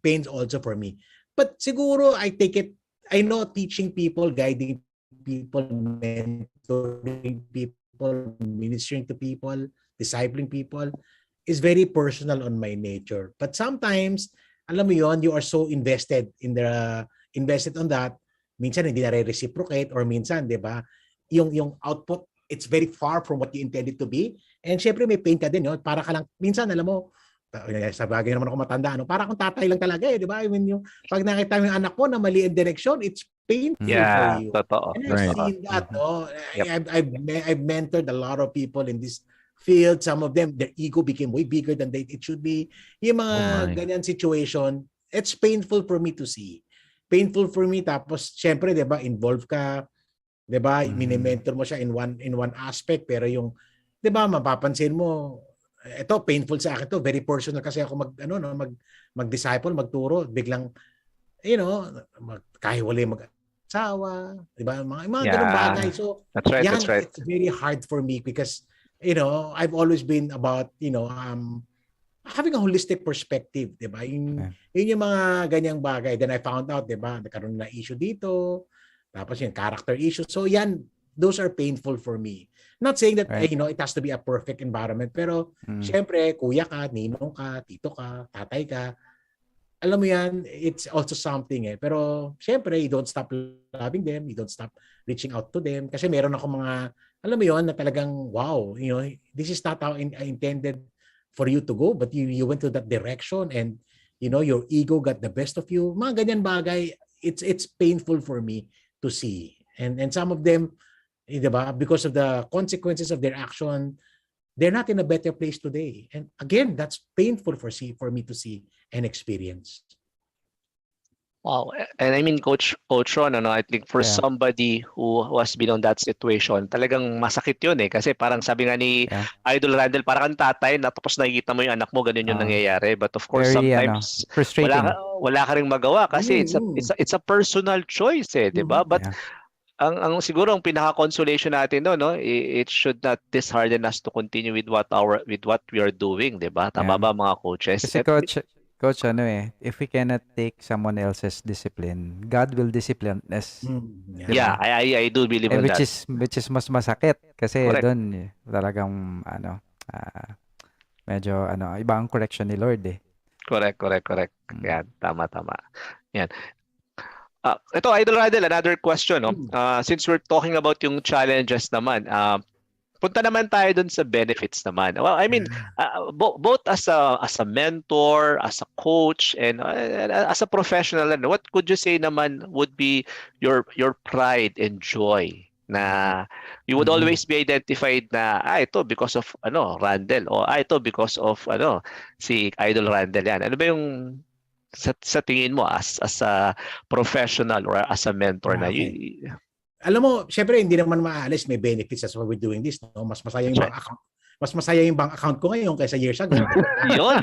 pains also for me. But siguro, I take it, I know teaching people, guiding people, mentoring people, ministering to people, discipling people is very personal on my nature. But sometimes, alam mo yon, you are so invested on that, minsan hindi na reciprocate, or minsan, 'di ba, yung output, it's very far from what you intended to be. And syempre may pain ka din, para ka lang minsan, alam mo, Sa bagay naman ako matanda, ano? Para akong tatay lang talaga eh, di ba? I mean, yung pag nakita mo yung anak mo na mali ang direksyon, it's painful for
Yeah,
you.
totoo.
And I've
Right.
seen that, no?
Yep.
I've mentored a lot of people in this field. Some of them, their ego became way bigger than it should be. Yung mga
Oh my.
ganyan situation, it's painful for me to see. Painful for me. Tapos, syempre, di ba, involved ka, di ba, mini-mentor mo siya in one aspect, pero yung, di ba, mapapansin mo, ito painful sa akin to, very personal kasi ako mag-disciple, magturo, biglang magkahiwalay mag-asawa, di ba? Mga ganung bagay. So,
That's right,
yan,
that's right.
it's very hard for me because, I've always been about, having a holistic perspective, di ba? Yun yung mga ganyang bagay. Then I found out, di ba, nagkaroon na issue dito, tapos yung character issue. So, yan, those are painful for me. Not saying that,
Right.
it has to be a perfect environment, pero syempre, kuya ka, ninong ka, tito ka, tatay ka, alam mo yan, it's also something eh. Pero syempre, you don't stop loving them, you don't stop reaching out to them. Kasi meron ako mga, alam mo yon na talagang, wow, this is not how I intended for you to go, but you went to that direction and, your ego got the best of you. Mga ganyan bagay, it's painful for me to see. And some of them, diba, because of the consequences of their action, they're not in a better place today. And again, that's painful for me to see and experience.
Wow. And I mean, Coach Ron, I think for
Yeah.
somebody who has been on that situation, talagang masakit yun eh. Kasi parang sabi nga ni
Yeah.
Idol Randell, parang kang tatay na tapos nakikita mo yung anak mo, ganun yung nangyayari. But of course,
Very,
sometimes
frustrating.
wala ka ring magawa kasi it's a personal choice eh, di ba? But
Yeah.
ang siguro ang pinaka-consolation natin no, it should not dishearten us to continue with what we are doing, 'di ba? Tama
Yeah.
ba mga coaches?
Kasi coach, if we cannot take someone else's discipline, God will discipline us.
Yeah, I do believe in that.
Which is mas masakit kasi
Correct.
doon talagang medyo iba ang correction ni Lord eh.
Correct. Yan, tama. Yan. Ito, Idol Randell, another question. No? Since we're talking about yung challenges naman, punta naman tayo dun sa benefits naman. Well, I mean, both as a mentor, as a coach, and as a professional, what could you say naman would be your pride and joy na you would always be identified na ito because of Randell o ito because of si Idol Randell yan. Ano ba yung sa tingin mo as a professional or as a mentor na
alam mo, syempre hindi naman maaalis, may benefits as why we're doing this, no? Mas masaya yung bank account. Mas masaya yung bank account ko ngayon kaysa years ago.
Yun.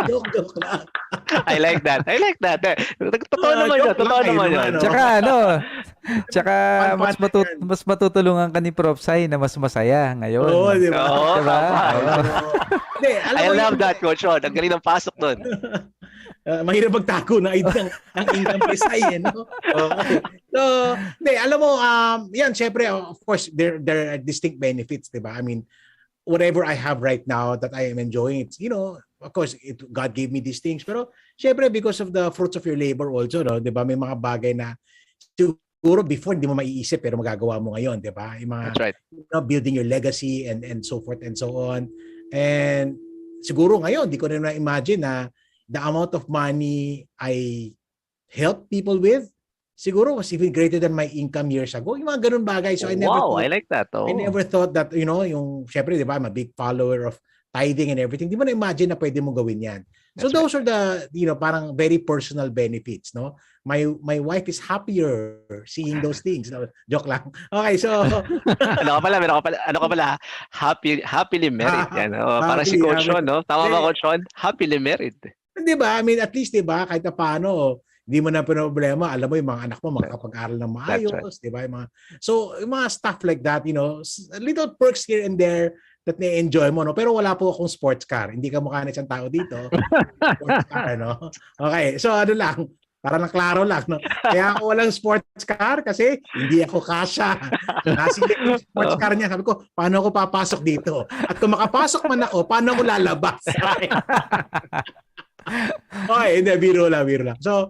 Joke lang.
I like that. Totoo naman yun.
Tsaka mas matutulungan ka ni Prof. Sai na mas masaya ngayon.
Oo, di ba?
Diba?
I love that, Coach Ron. Ang galing ng pasok doon.
Mahirap magtago na ang income presay, no? Okay. So, alam mo, yan, syempre, of course, there are distinct benefits, di ba? I mean, whatever I have right now that I am enjoying, it's, of course, God gave me these things. Pero, syempre, because of the fruits of your labor also, no? Di ba? May mga bagay na siguro before hindi mo maiisip pero magagawa mo ngayon, di ba? Yung mga,
that's right.
Building your legacy and so forth and so on. And siguro ngayon, di ko rin na-imagine na the amount of money I help people with, siguro was even greater than my income years ago. Yung mga ganun bagay. So I
like that. Oh.
I never thought that, yung, syempre, di ba, I'm a big follower of tithing and everything. Di mo na-imagine na pwede mo gawin yan. So those are the, parang very personal benefits, no? My wife is happier seeing those things. No, joke lang. Okay, so
ano ka pala? Happily married. Yan. Para si Coach Ron, no? Tama ba, Coach Ron? Happily married.
Di ba? I mean, at least, di ba, kahit na paano, di mo na problema. Alam mo, yung mga anak mo makakapag-aral ng maayos, right. Di ba? So, yung mga stuff like that, little perks here and there that na-enjoy mo, no? Pero wala po akong sports car. Hindi ka mukha na isang tao dito. Sports car, no? Okay, so lang, para na klaro lang, no? Kaya ako walang sports car kasi hindi ako kasya. Nasilip yung sports car niya. Sabi ko, paano ako papasok dito? At kung makapasok man ako, paano ako lalabas? Okay, hindi, biro lang. So,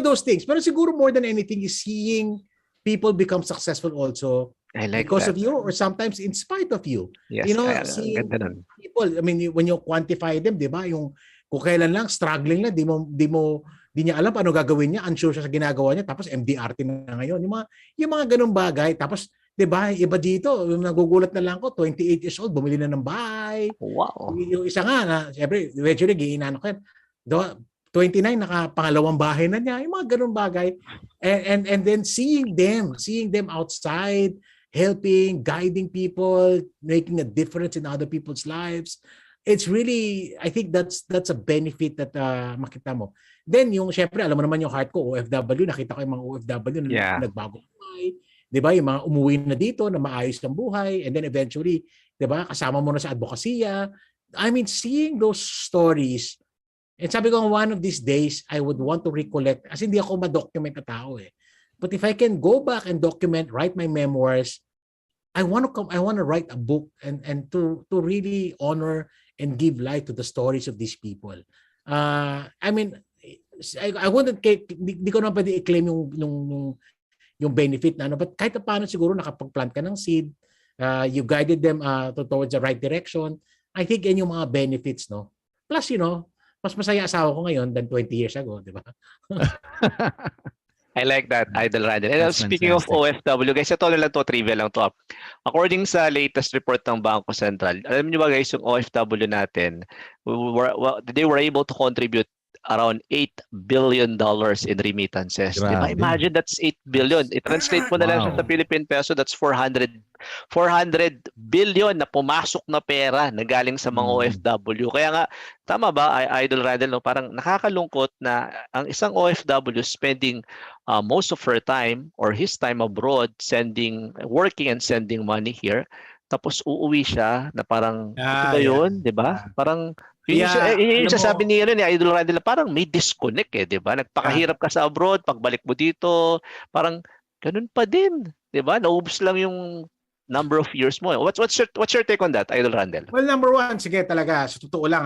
those things. Pero siguro more than anything is seeing people become successful also
I like
because
that.
of you or sometimes in spite of you.
Yes,
You know,
ang
seeing
ganda nun.
people, I mean, when you quantify them, di ba? Yung kung kailan lang, struggling na, di niya alam paano gagawin niya, unsure siya sa ginagawa niya, tapos MDRT na ngayon. Yung mga ganung bagay, tapos, di ba, iba dito, yung nagugulat na lang ko, 28 years old, bumili na ng bahay.
Wow.
Yung isa nga, na, siyempre, eventually, giinano ko yan, 29, nakapangalawang bahay na niya, yung mga ganung bagay. And then seeing them outside, helping, guiding people, making a difference in other people's lives. It's really, I think that's a benefit that makita mo. Then yung syempre, alam mo naman yung heart ko, OFW, nakita ko yung mga OFW na nagbago buhay. 'Di ba? Yung mga umuwi na dito na maayos ng buhay, and then eventually, 'di ba, kasama mo na sa advokasya. I mean, seeing those stories, and sabi ko, one of these days, I would want to recollect, kasi hindi ako ma-document na tao eh. But if I can go back and document, write my memoirs, I want to write a book and to really honor and give life to the stories of these people. I mean, I wouldn't, di ko na pwede i-claim yung benefit na ano, but kahit paano siguro nakapag-plant ka ng seed, you guided them towards the right direction. I think yan yung mga benefits, no? Plus, mas masaya asawa ko ngayon than 20 years ago, di ba?
I like that, Idol Randell. And
That's
speaking of
fantastic.
OFW, guys, ito na lang to, trivia lang to. According sa latest report ng Bangko Sentral, alam niyo ba guys, yung OFW natin, they were able to contribute around $8 billion in remittances. Di ba?
Grabe.
Imagine that's 8 billion. I-translate mo na lang siya sa Philippine peso, that's 400 billion na pumasok na pera na galing sa mga OFW. Kaya nga, tama ba, Idol Randell, no? Parang nakakalungkot na ang isang OFW spending most of her time or his time abroad working and sending money here, tapos uuwi siya na parang, ito ba yun? Di ba? Parang, yun yung sasabi ni Idol Randell, parang may disconnect eh, di ba? Nagpakahirap ka sa abroad, pagbalik mo dito, parang ganun pa din, di ba? Naubos lang yung number of years mo. What's your take on that, Idol Randell?
Well, number one, sige talaga, sa totoo lang,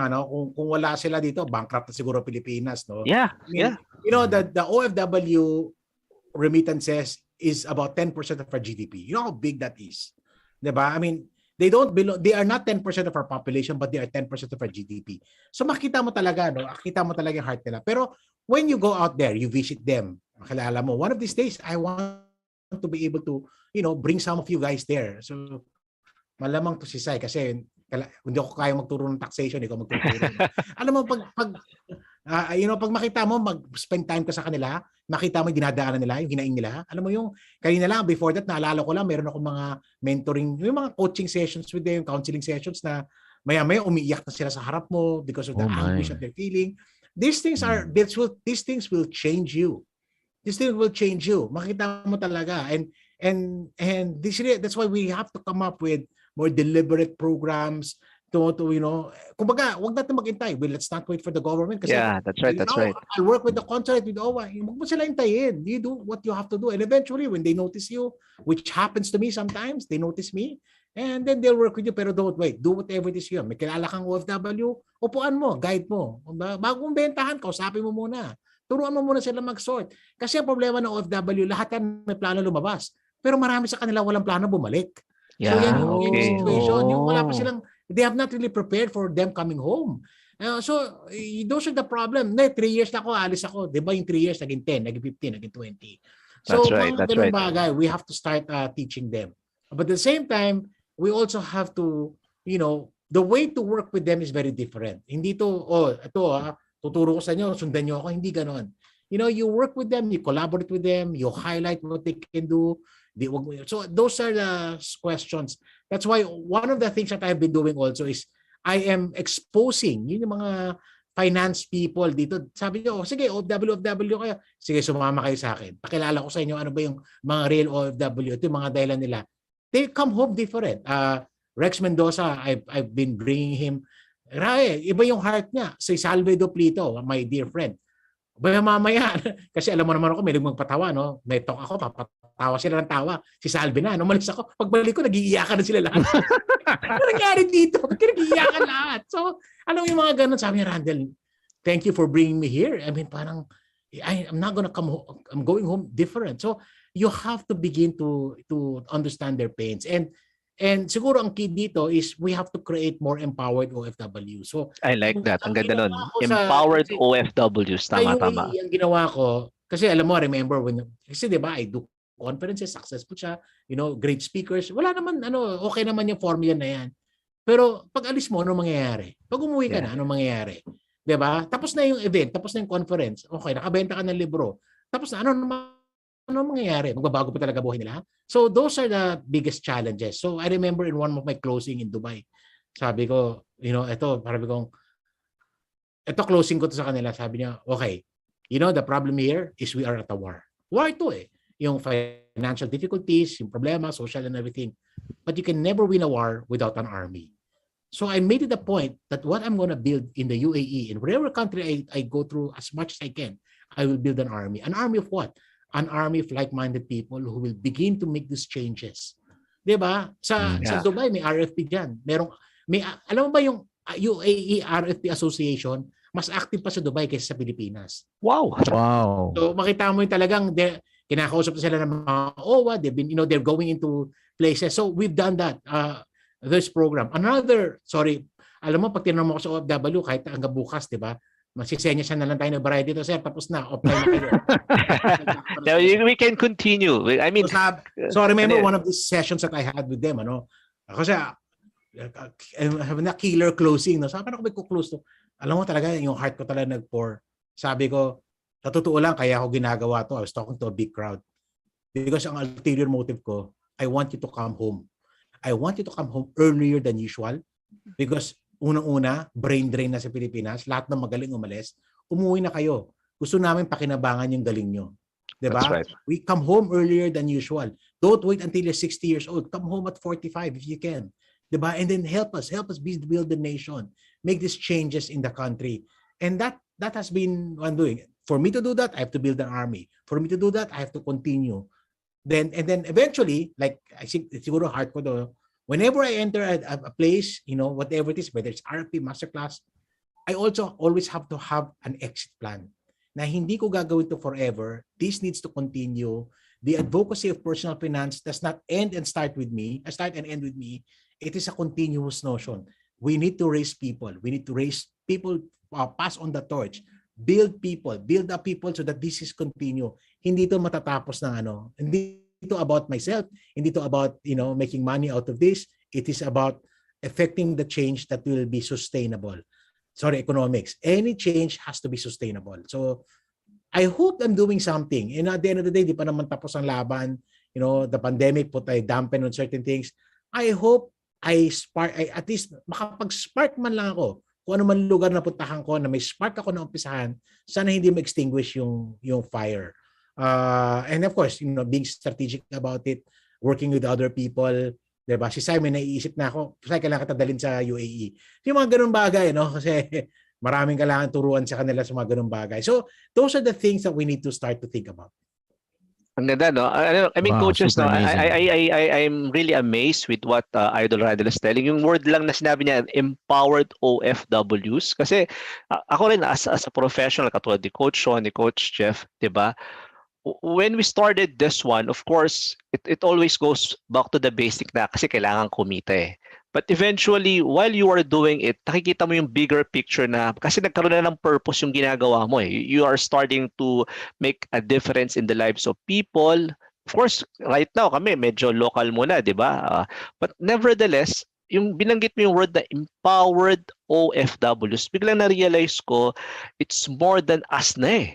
kung wala sila dito, bankrupt na siguro Pilipinas, no?
Yeah,
I mean, the OFW remittances is about 10% of our GDP. You know how big that is? Diba? I mean, they are not 10% of our population, but they are 10% of our GDP. So makita mo talaga, no? Makita mo talaga yung heart nila. Pero when you go out there, you visit them, makilala mo, one of these days, I want to be able to, bring some of you guys there. So malamang to si Sai kasi hindi ako kaya magturo ng taxation, ikaw magtuturo. Alam mo, pag makita mo, mag-spend time ka sa kanila, makita mo yung dinadaanan nila, yung hinaing nila. Alam mo yung, kanina lang, before that, naalala ko lang, meron ako mga mentoring, yung mga coaching sessions with them, counseling sessions na maya-maya umiiyak na sila sa harap mo because of the anguish that they're feeling. These things will change you. These things will change you. Makita mo talaga. And that's why we have to come up with more deliberate programs to kumbaga, wag natin maghintay. Well, let's not wait for the government kasi
that's right.
I'll work with the consulate with OWA. Wag mo sila hintayin. You do what you have to do. And eventually, when they notice you, which happens to me sometimes, they notice me, and then they'll work with you. Pero don't wait. Do whatever it is you. May kilala kang OFW, upuan mo, guide mo. Bago mong bentahan, kausapin mo muna. Turuan mo muna sila mag-sort. Kasi ang problema ng OFW, lahat yan may plano lumabas. Pero marami sa kanila walang plano bumalik.
Yeah,
so yan yung situation. Yung wala pa
Oh.
silang, they have not really prepared for them coming home. So those are the problem. 3 years na ako, alis ako. Di ba yung 3 years, naging 10, naging 15, naging 20. So
That's right,
mga
that's
ganung
right.
bagay, we have to start teaching them. But at the same time, we also have to, the way to work with them is very different. Hindi tuturo ko sa inyo, sundan nyo ako, hindi ganon. You work with them, you collaborate with them, you highlight what they can do. So those are the questions. That's why one of the things that I've been doing also is I am exposing yung mga finance people dito. Sabi niyo, sige, OFW kayo. Sige, sumama kayo sa akin. Pakilala ko sa inyo ano ba yung mga real OFW. Ito yung mga dahilan nila. They come home different. Rex Mendoza, I've been bringing him. Iba yung heart niya. Si Salvador Plito, my dear friend. Baya mamaya, kasi alam mo naman ako, may magpatawa, no? May talk ako, papatawa sila ng tawa. Si Salve na, umalis ako. Pagbalik ko, nag-iiyakan na sila lahat. Ano nangyari dito? Nag-iiyakan lahat. So, alam mo yung mga ganun, sabi niya, Randell, thank you for bringing me here. I mean, parang, I'm not gonna come home. I'm going home different. So, you have to begin to understand their pains. And siguro ang key dito is we have to create more empowered OFW. So
I like that. Ang
ang
ganda
ginawa
nun.
ko
Empowered
kasi
OFWs.
sa
Tama, tama.
UAE, ang ginawa ko, kasi alam mo, remember when, kasi di ba, I do conferences, successful siya, great speakers. Wala naman, okay naman yung formula na yan. Pero pag alis mo, anong mangyayari? Pag umuwi ka na, anong mangyayari? Di ba? Tapos na yung event, tapos na yung conference. Okay, nakabenta ka ng libro. Tapos na, ano mangyayari? Magbabago pa talaga buhay nila? So those are the biggest challenges. So I remember in one of my closing in Dubai, sabi ko, ito closing ko to sa kanila. Sabi niya, okay, the problem here is we are at a war. War to eh. Yung financial difficulties, yung problema, social and everything. But you can never win a war without an army. So I made it a point that what I'm going to build in the UAE, in whatever country I go through as much as I can, I will build an army. An army of what? An army of like-minded people who will begin to make these changes. Diba? Sa Dubai, may RFP dyan. Alam mo ba yung UAE RFP Association, mas active pa sa Dubai kaysa sa Pilipinas.
Wow.
So makita mo yung talagang kinakausap sila ng mga OWA, they're going into places. So we've done that. This program. Alam mo, pag tinanong mo ko sa OFW, kahit hanggang bukas, di ba? Masisenya siya na lang tayo ng variety dito, sir. Tapos na, offline na kayo.
We can continue. I mean,
so I remember one of these sessions that I had with them, kasi na killer closing. No? Sabi ako, may kuklose to. Alam mo talaga, yung heart ko talaga nag-pour. Sabi ko, sa totoo lang, kaya ako ginagawa to. I was talking to a big crowd. Because ang ulterior motive ko, I want you to come home. I want you to come home earlier than usual. Because unang-una, brain drain na sa Pilipinas, lahat ng magaling umalis, umuwi na kayo. Gusto namin pakinabangan yung galing nyo. Diba?
That's right.
We come home earlier than usual. Don't wait until you're 60 years old. Come home at 45 if you can. Diba? And then help us build the nation. Make these changes in the country. And that has been what I'm doing. For me to do that, I have to build an army. For me to do that, I have to continue. And then eventually, like I think siguro heart ko do, whenever I enter a place, whatever it is, whether it's RP, masterclass, I also always have to have an exit plan. Na hindi ko gagawin to forever. This needs to continue. The advocacy of personal finance does not end and start with me. Start and end with me. It is a continuous notion. We need to raise people. We need to raise people, pass on the torch. Build up people so that this is continue. Hindi to matatapos ng hindi ito about myself, hindi ito about, making money out of this. It is about affecting the change that will be sustainable. Sorry, economics. Any change has to be sustainable. So, I hope I'm doing something. And at the end of the day, di pa naman tapos ang laban. The pandemic put a dampen on certain things. I hope at least makapag-spark man lang ako. Kung ano man lugar na puntahan ko, na may spark ako na umpisahan, sana hindi ma-extinguish yung fire. And of course, being strategic about it, working with other people, diba? Si Simon, naiisip na ako, kailangan kita dalhin sa UAE. Yung mga ganun bagay, kasi maraming kailangan turuan sa kanila sa mga ganun bagay. So, those are the things that we need to start to think about.
Ang ganda, no? I mean,
Wow,
coaches,
super
no?
amazing.
I'm really amazed with what Idol Randell is telling. Yung word lang na sinabi niya, empowered OFWs. Kasi ako rin, as a professional, katulad ni Coach Sean, ni Coach Jeff, di ba? When we started this one, of course, it always goes back to the basic na kasi kailangan kumita eh. But eventually, while you are doing it, nakikita mo yung bigger picture na kasi nagkaroon na ng purpose yung ginagawa mo eh. You are starting to make a difference in the lives of people. Of course, right now kami medyo local muna, di ba? But nevertheless, yung binanggit mo yung word na empowered OFWs, biglang na-realize ko, it's more than us na eh.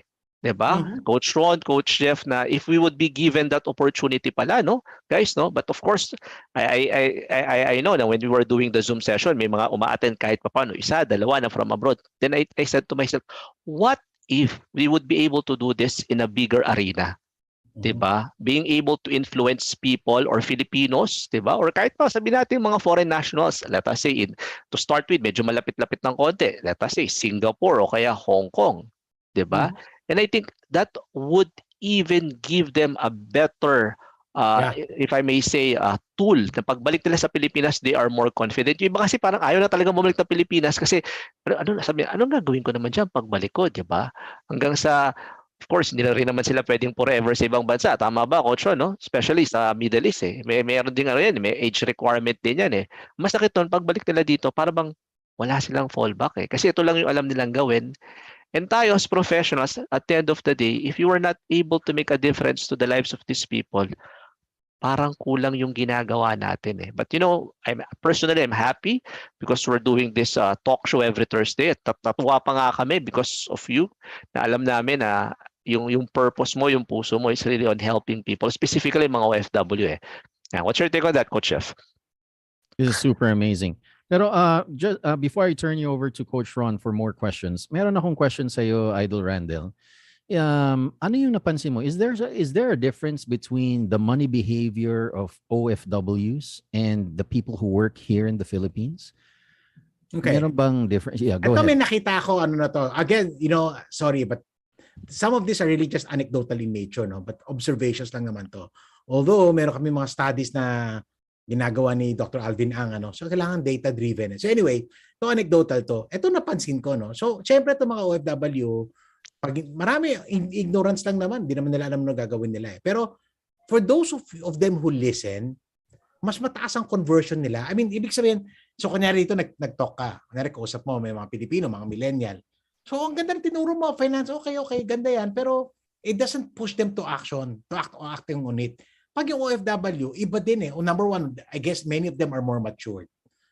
Diba? Coach Ron, Coach Jeff, na if we would be given that opportunity pala, no? Guys, no? But of course, I know na when we were doing the Zoom session, may mga uma-attend kahit paano, isa, dalawa na from abroad. Then I said to myself, what if we would be able to do this in a bigger arena? Diba? Being able to influence people or Filipinos, diba? Or kahit pa sabihin natin mga foreign nationals, let us say, to start with, medyo malapit-lapit ng konti, let us say, Singapore o kaya Hong Kong. Diba? And I think that would even give them a better, if I may say, tool na pagbalik nila sa Pilipinas, they are more confident. Yung iba kasi parang ayaw na talaga bumalik ng Pilipinas kasi anong gagawin ko naman dyan pagbalik ko, di ba? Hanggang sa of course, hindi na rin naman sila pwedeng forever sa ibang bansa. Tama ba, Coach Ron, no? Especially sa Middle East, eh. Meron din ano yan, may age requirement din yan, eh. Masakit nun, pagbalik nila dito, para bang wala silang fallback, eh. Kasi ito lang yung alam nilang gawin. And tayo as professionals, at the end of the day, if you are not able to make a difference to the lives of these people, parang kulang yung ginagawa natin, eh. But I'm happy because we're doing this talk show every Thursday. Natuwa pa nga kami because of you, na alam namin na yung purpose mo, yung puso mo is really on helping people, specifically mga OFW, eh. What's your take on that, Coach Jeff?
This is super amazing. Pero just before I turn you over to Coach Ron for more questions, meron akong question sa iyo, Idol Randell. Ano yung napansin mo? Is there a difference between the money behavior of OFWs and the people who work here in the Philippines?
Okay.
Meron bang difference? Yeah, go
Ito
ahead.
may nakita ko ano na to. Again, sorry, but some of these are really just anecdotal in nature, no? But observations lang naman to. Although meron kami mga studies na ginagawa ni Dr. Alvin Ang, so kailangan data-driven. So anyway, ito anecdotal to. Ito napansin ko, no? So syempre ito mga OFW, pag marami ignorance lang naman, hindi naman nila alam ano gagawin nila, eh. Pero for those of them who listen, mas mataas ang conversion nila. I mean, ibig sabihin, so kunyari ito nag-talk ka, kunyari kausap mo may mga Pilipino, mga millennial. So ang ganda ng tinuro mo, finance, okay, ganda yan, pero it doesn't push them to action, to acting on it. Pag yung OFW, iba din, eh. Number one, I guess many of them are more matured.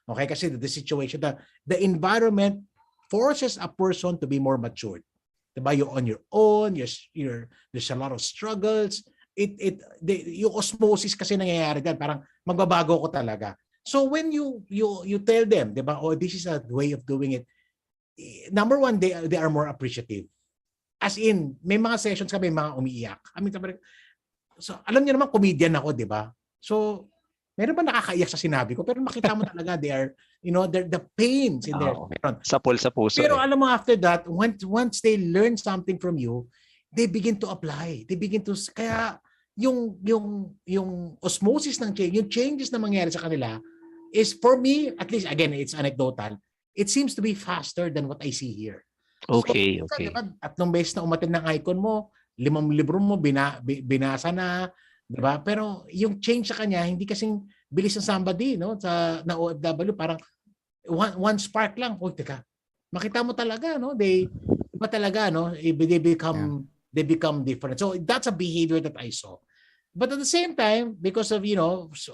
Okay, kasi the situation, the environment forces a person to be more matured. Diba? You're on your own, there's a lot of struggles. Yung osmosis kasi nangyayari dyan, parang magbabago ko talaga. So when you tell them, diba, oh, this is a way of doing it, number one, they are more appreciative. As in, may mga sessions kami, mga umiiyak. So alam niyo naman, comedian ako, diba? So meron ba nakakaiyak sa sinabi ko? Pero makita mo talaga, they are, the pains in there.
Sa puso.
Pero alam mo, after that, once they learn something from you, they begin to apply. They begin to, kaya yung osmosis ng change, yung changes na mangyari sa kanila is, for me, at least, again, it's anecdotal, it seems to be faster than what I see here.
Okay.
Diba, at nung beses na umattend ng icon mo, 5 libro mo, binasa na, diba? Pero yung change sa kanya, hindi kasing bilis ng somebody, no? Na OFW, parang one spark lang. Oh, teka, makita mo talaga, no? Iba talaga, no? They become different. So that's a behavior that I saw. But at the same time, because of,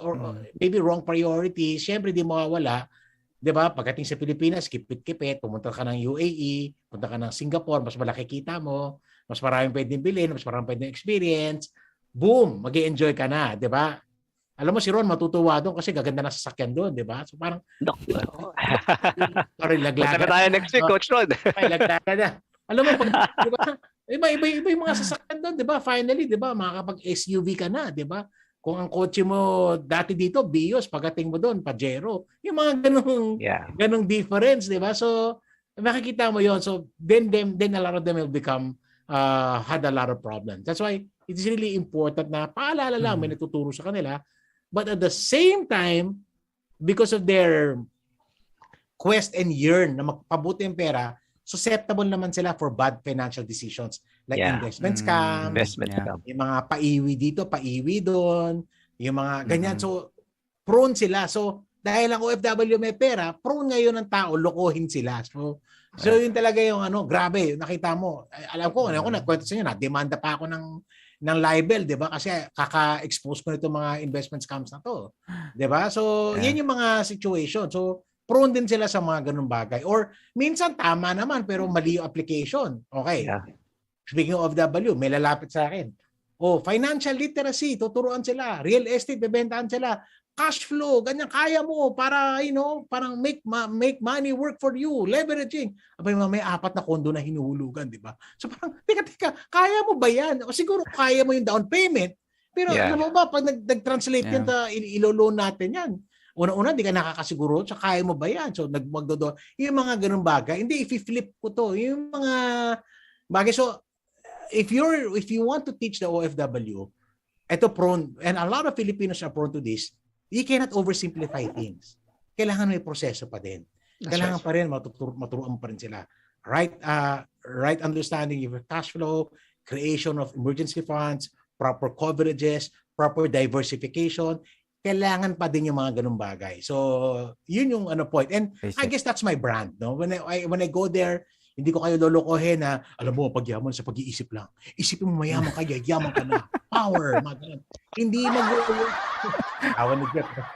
or maybe wrong priorities, syempre di mawawala, diba? Pagdating sa Pilipinas, kipit-kipit, pumunta ka ng UAE, punta ka ng Singapore, mas malaki kita mo, mas maraming pwedeng bilhin, mas maraming pwedeng experience, boom, mag-i-enjoy ka na, di ba? Alam mo si Ron matutuwa doon kasi gaganda na sasakyan doon, di ba? So parang sorry, laglagan.
Punta tayo next week, Coach Ron.
Ay, laglagan na. Alam mo, di ba? Iba yung mga sasakyan doon, di ba? Finally, di ba? Makakapag-SUV ka na, di ba? Kung ang kotse mo dati dito, Vios, pagdating mo doon, Pajero. Yung mga ganung difference, di ba? So, makikita mo yon. So, then a lot of them will become had a lot of problems. That's why it is really important na paalala lang, may natuturo sa kanila. But at the same time, because of their quest and yearn na magpabuti ang pera, susceptible naman sila for bad financial decisions like investment scams, yung mga paiwi dito, paiwi doon, yung mga ganyan. So, prone sila. So, dahil ang OFW may pera, prone ngayon ng tao, lokohin sila. So yun talaga yung grabe, nakita mo. Alam ko, nagkwento sa inyo, demanda pa ako ng libel, 'di ba? Kasi kaka-expose ko nito mga investment scams na 'to. 'Di ba? So, yan yung mga situation. So, prone din sila sa mga ganung bagay. Or minsan tama naman pero mali yung application. Okay. Speaking of OFW, may lalapit sa akin. Oh, financial literacy, tuturuan sila. Real estate, bebentahan sila. Cash flow, ganyan kaya mo para, parang make money work for you, leveraging. Abay, may 4 na kondo na hinuhulugan, di ba? So parang, teka, kaya mo ba yan? O siguro kaya mo yung down payment. Pero alam mo ba, pag nag-translate yan, ilo-loan natin yan. Una-una, di ka nakakasiguro, so kaya mo ba yan? So magdodo, yung mga ganun bagay. Hindi, i-flip ko to. Yung mga bagay. So, if you want to teach the OFW, ito prone, and a lot of Filipinos are prone to this, you cannot oversimplify things. Kailangan may proseso pa din. Kailangan pa rin maturuan pa rin sila. Right understanding of your cash flow, creation of emergency funds, proper coverages, proper diversification. Kailangan pa din yung mga ganung bagay. So, yun yung point. And I guess that's my brand, no? When I go there, hindi ko kayo lolokohin na, alam mo, pagyaman sa pag-iisip lang. Isipin mo mayaman ka, yaman ka na. Power, mga hindi mag-work.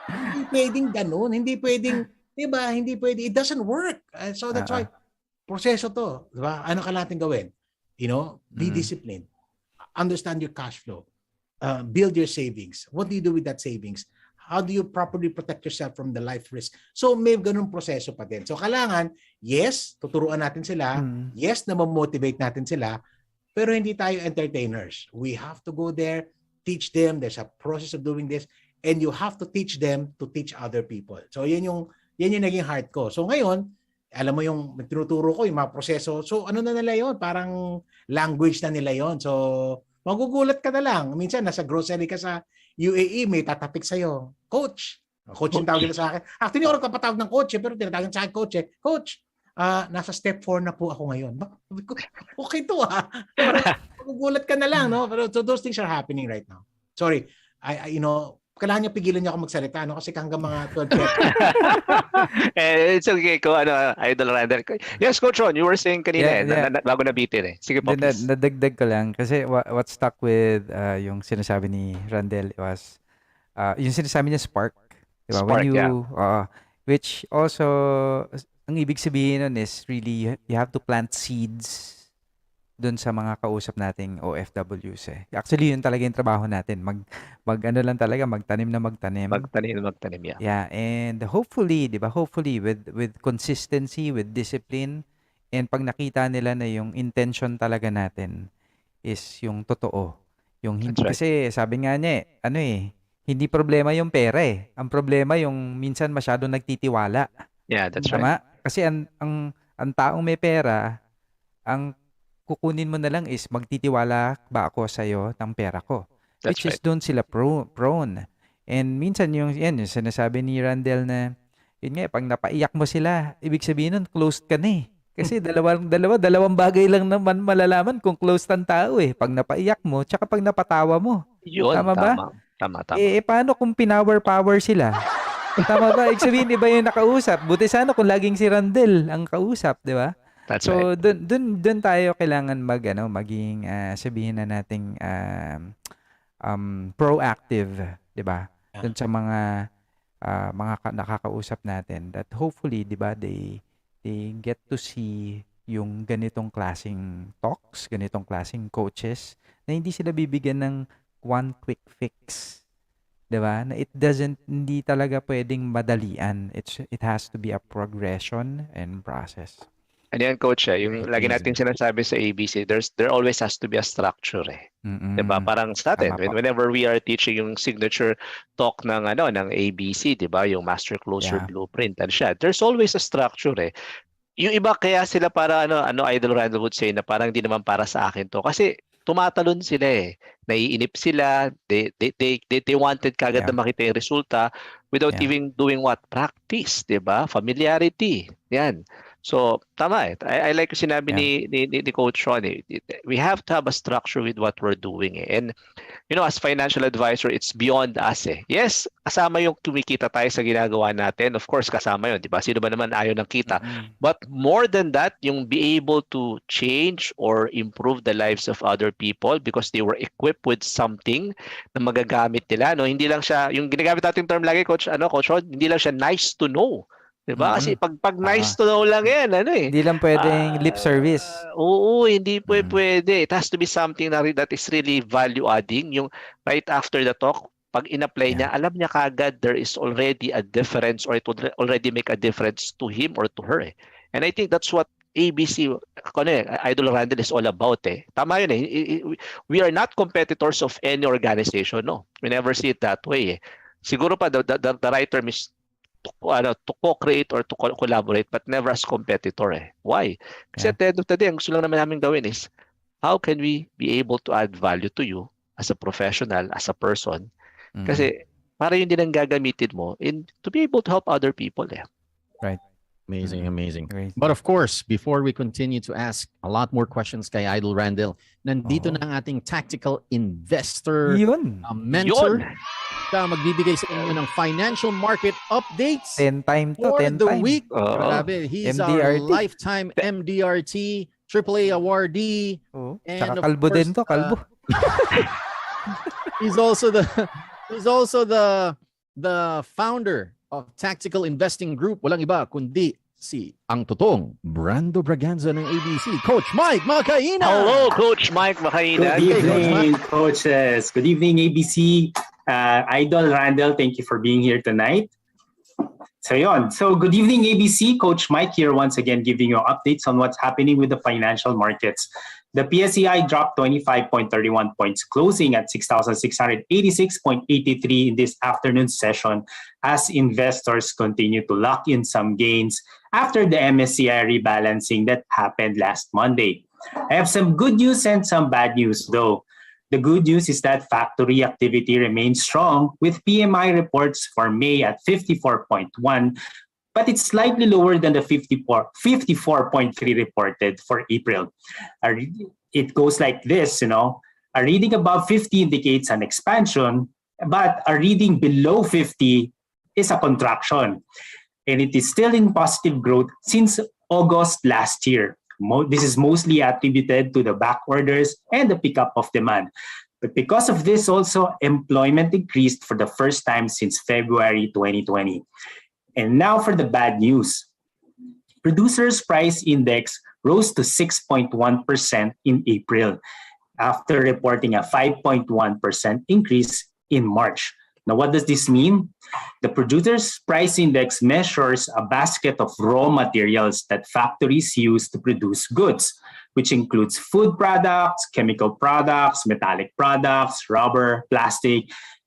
Hindi pwedeng ganun. Hindi pwedeng, di ba? Hindi pwedeng. It doesn't work. So that's why, proseso to. Di ba? Ano ka natin gawin? Be disciplined. Understand your cash flow. Build your savings. What do you do with that savings? How do you properly protect yourself from the life risk? So may ganun proseso pa din. So kailangan, yes, tuturuan natin sila. Yes, na-motivate natin sila. Pero hindi tayo entertainers. We have to go there, teach them. There's a process of doing this. And you have to teach them to teach other people. So yan yung naging heart ko. So ngayon, alam mo yung tinuturo ko, yung mga proseso. So ano na nila yon? Parang language na nila yon. So magugulat ka na lang. Minsan, nasa grocery ka sa UAE, may tatapik sa'yo. Coach. Coach yung tawag nila sa akin. Actually, ako nagpapatawag ng coach, pero tinatawag sa akin, coach. Coach, nasa step 4 na po ako ngayon. Okay to magugulat ka na lang, no? Pero so those things are happening right now. Sorry, kailangan niya pigilan niya ako magsalita, no? Kasi hanggang mga 12
It's okay ko, Idol Randell. Yes, Coach Ron, you were saying kanina, bago nabitin eh. Sige po, please.
Nadagdag ko lang kasi what stuck with yung sinasabi ni Randell was yung sinasabi niya spark. Diba?
Spark,
Which also, ang ibig sabihin nun is really, you have to plant seeds dun sa mga kausap nating OFWs eh. Actually, yun talaga yung trabaho natin. Magtanim na magtanim.
Magtanim, yeah.
Yeah, and hopefully, di ba? Hopefully, with consistency, with discipline, and pag nakita nila na yung intention talaga natin is yung totoo. Yung hindi, kasi sabi nga niya hindi problema yung pera eh. Ang problema yung minsan masyado nagtitiwala.
Yeah, that's
Tama?
right.
Kasi ang taong may pera, ang kukunin mo na lang is magtitiwala ba ako sa'yo ng pera ko. Which is doon sila prone. And minsan yung sinasabi ni Randell na, yun nga, pag napaiyak mo sila, ibig sabihin nun, closed ka na eh. Kasi dalawang bagay lang naman malalaman kung closed ang tao eh. Pag napaiyak mo, tsaka pag napatawa mo.
Yun,
tama ba?
Tama.
Paano kung pinower-power sila? Tama ba? Ibig sabihin, iba yung nakausap. Buti sana kung laging si Randell ang kausap, di ba?
That's
so,
right.
dun tayo kailangan maging sabihin na nating proactive, 'di ba? Dun sa mga nakakausap natin that hopefully, 'di ba, they get to see yung ganitong klaseng talks, ganitong klaseng coaches na hindi sila bibigyan ng one quick fix. 'Di ba? Na hindi talaga pwedeng madalian. It has to be a progression and process.
Ano yan, Coach? Yung lagi natin sinasabi sa ABC, there always has to be a structure eh. Diba? Parang sa atin, whenever we are teaching yung signature talk ng ABC, diba? Yung Master Closer Blueprint, there's always a structure eh. Yung iba kaya sila para Idol Randall would say na parang hindi naman para sa akin to. Kasi tumatalon sila eh. Naiinip sila. They wanted kagad na makita yung resulta without even doing what? Practice, diba? Familiarity. Yan. So, tama eh. I like yung sinabi ni Coach Ron eh. We have to have a structure with what we're doing eh. And, as financial advisor, it's beyond us eh. Yes, kasama yung kumikita tayo sa ginagawa natin. Of course, kasama yun, di ba? Sino ba naman ayaw ng kita? But more than that, yung be able to change or improve the lives of other people because they were equipped with something na magagamit nila. No? Hindi lang siya, yung ginagamit natin term lagi, Coach Ron, hindi lang siya nice to know. Diba? Kasi pag nice to know lang yan,
Hindi lang pwedeng lip service.
Oo, hindi pwede. It has to be something that is really value-adding. Yung right after the talk, pag in-apply niya, alam niya kagad there is already a difference or it would already make a difference to him or to her. Eh. And I think that's what ABC, Idol Randall is all about. Eh. Tama yun eh. We are not competitors of any organization. No? We never see it that way. Eh. Siguro pa, the right term is to co-create or to collaborate but never as competitor eh. Why? Kasi at the end of the day, ang gusto lang naman namin gawin is how can we be able to add value to you as a professional, as a person? Kasi para yun din ang gagamitin mo to be able to help other people eh.
Right.
Amazing, amazing.
Great.
But of course, before we continue to ask a lot more questions kay Idol Randell, nandito
Oo.
na ang ating tactical investor
Yun.
mentor.
Yun.
Siya magbibigay sa inyo ng financial market updates
10 time to,
for
10
the
time.
week.
Oo.
Grabe, he's our
MDRT.
lifetime MDRT, AAA awardee.
Oo.
And
Tsaka
of
kalbo
course,
din to, kalbo.
He's also the founder of Tactical Investing Group. Walang iba kundi si ang totoong Brando Braganza ng ABC, Coach Mike Macaina.
Hello, Coach Mike Macaina.
Good evening, coaches. Good evening, ABC. Idol Randell, thank you for being here tonight. So good evening, ABC. Coach Mike here once again giving you updates on what's happening with the financial markets. The PSEI dropped 25.31 points, closing at 6,686.83 in this afternoon session as investors continue to lock in some gains after the MSCI rebalancing that happened last Monday. I have some good news and some bad news though. The good news is that factory activity remains strong with PMI reports for May at 54.1, but it's slightly lower than the 54.3 reported for April. It goes like this, a reading above 50 indicates an expansion, but a reading below 50 is a contraction. And it is still in positive growth since August last year. This is mostly attributed to the back orders and the pickup of demand. But because of this also, employment increased for the first time since February 2020. And now for the bad news. Producers' price index rose to 6.1% in April after reporting a 5.1% increase in March. Now, what does this mean? The Producers' Price Index measures a basket of raw materials that factories use to produce goods, which includes food products, chemical products, metallic products, rubber, plastic,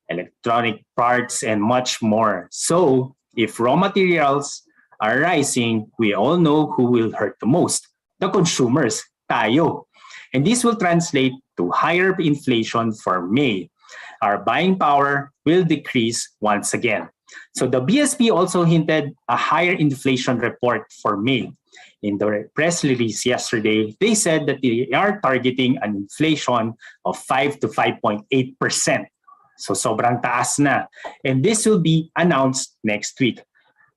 electronic parts, and much more. So, if raw materials are rising, we all know who will hurt the most. The consumers, tayo. And this will translate to higher inflation for May. Our buying power will decrease once again. So the BSP also hinted a higher inflation report for May. In the press release yesterday, they said that they are targeting an inflation of 5 to 5.8%. So sobrang taas na. And this will be announced next week.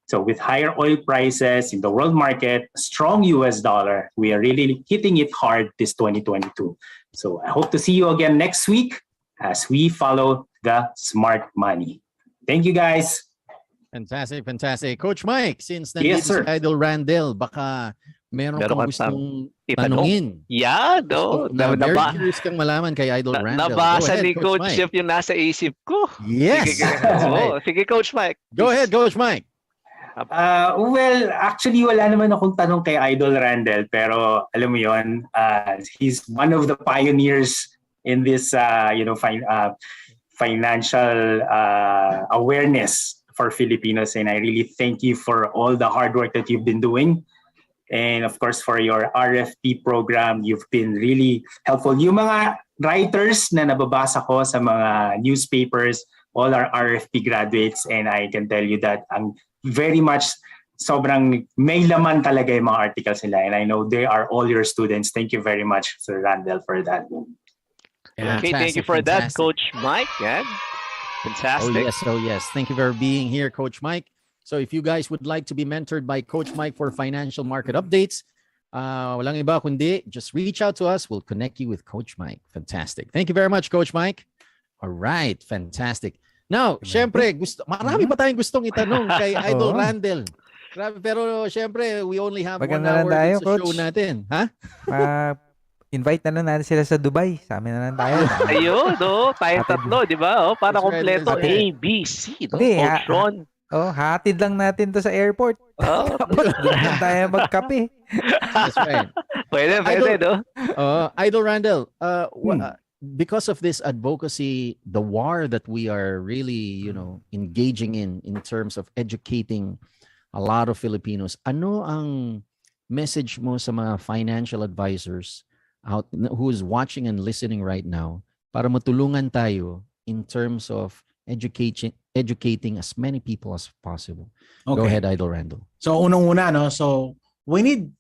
So with higher oil prices in the world market, strong US dollar, we are really hitting it hard this 2022. So I hope to see you again next week as we follow the smart money. Thank you, guys.
Fantastic, fantastic. Coach Mike, since
Yes,
nandito
sir.
si Idol Randell, baka meron
Meron
kang
ka
gustong
itanong.
tanungin.
Yeah, no.
Very curious kang malaman kay Idol Randell. Go
Nabasa
ahead,
ni Coach
Mike.
Chef yung nasa isip ko.
Yes.
Sige,
That's
oo.
right.
Sige, Coach Mike.
Go ahead, Coach Mike.
Well, actually, wala naman akong tanong kay Idol Randell, pero alam mo yon, he's one of the pioneers in this, financial awareness for Filipinos, and I really thank you for all the hard work that you've been doing. And of course, for your RFP program, you've been really helpful. Yung mga writers na nababasa ko sa mga newspapers, all are RFP graduates, and I can tell you that I'm very much sobrang may laman talaga yung mga articles nila, and I know they are all your students. Thank you very much, Sir Randell, for that.
Okay, thank you for that, Coach Mike. Yan. Fantastic.
Oh yes. Thank you for being here, Coach Mike. So if you guys would like to be mentored by Coach Mike for financial market updates, walang iba kundi just reach out to us. We'll connect you with Coach Mike. Fantastic. Thank you very much, Coach Mike. All right, fantastic. Now, syempre, marami pa tayong gustong itanong kay Idol Randell. Grabe, pero syempre, we only have 1
Maganda
hour
lang tayo,
sa show
Coach.
natin. Ha?
Invite na lang natin sila sa Dubai. Sa amin na lang tayo.
Ayun, no? Tayong tatlo, di ba? Oh, para
That's right,
kompleto.
that's right.
A, B, C. No?
Hindi,
Coach Ron.
Hatid lang natin to sa airport.
Oh,
Tapos doon na tayo magkape.
That's right.
pwede, no?
Idol Randell, because of this advocacy, the war that we are really, engaging in terms of educating a lot of Filipinos, ano ang message mo sa mga financial advisors who is watching and listening right now para matulungan tayo in terms of educating as many people as possible. Go
Okay.
ahead, Idol Randall.
So unang-una, no, so we need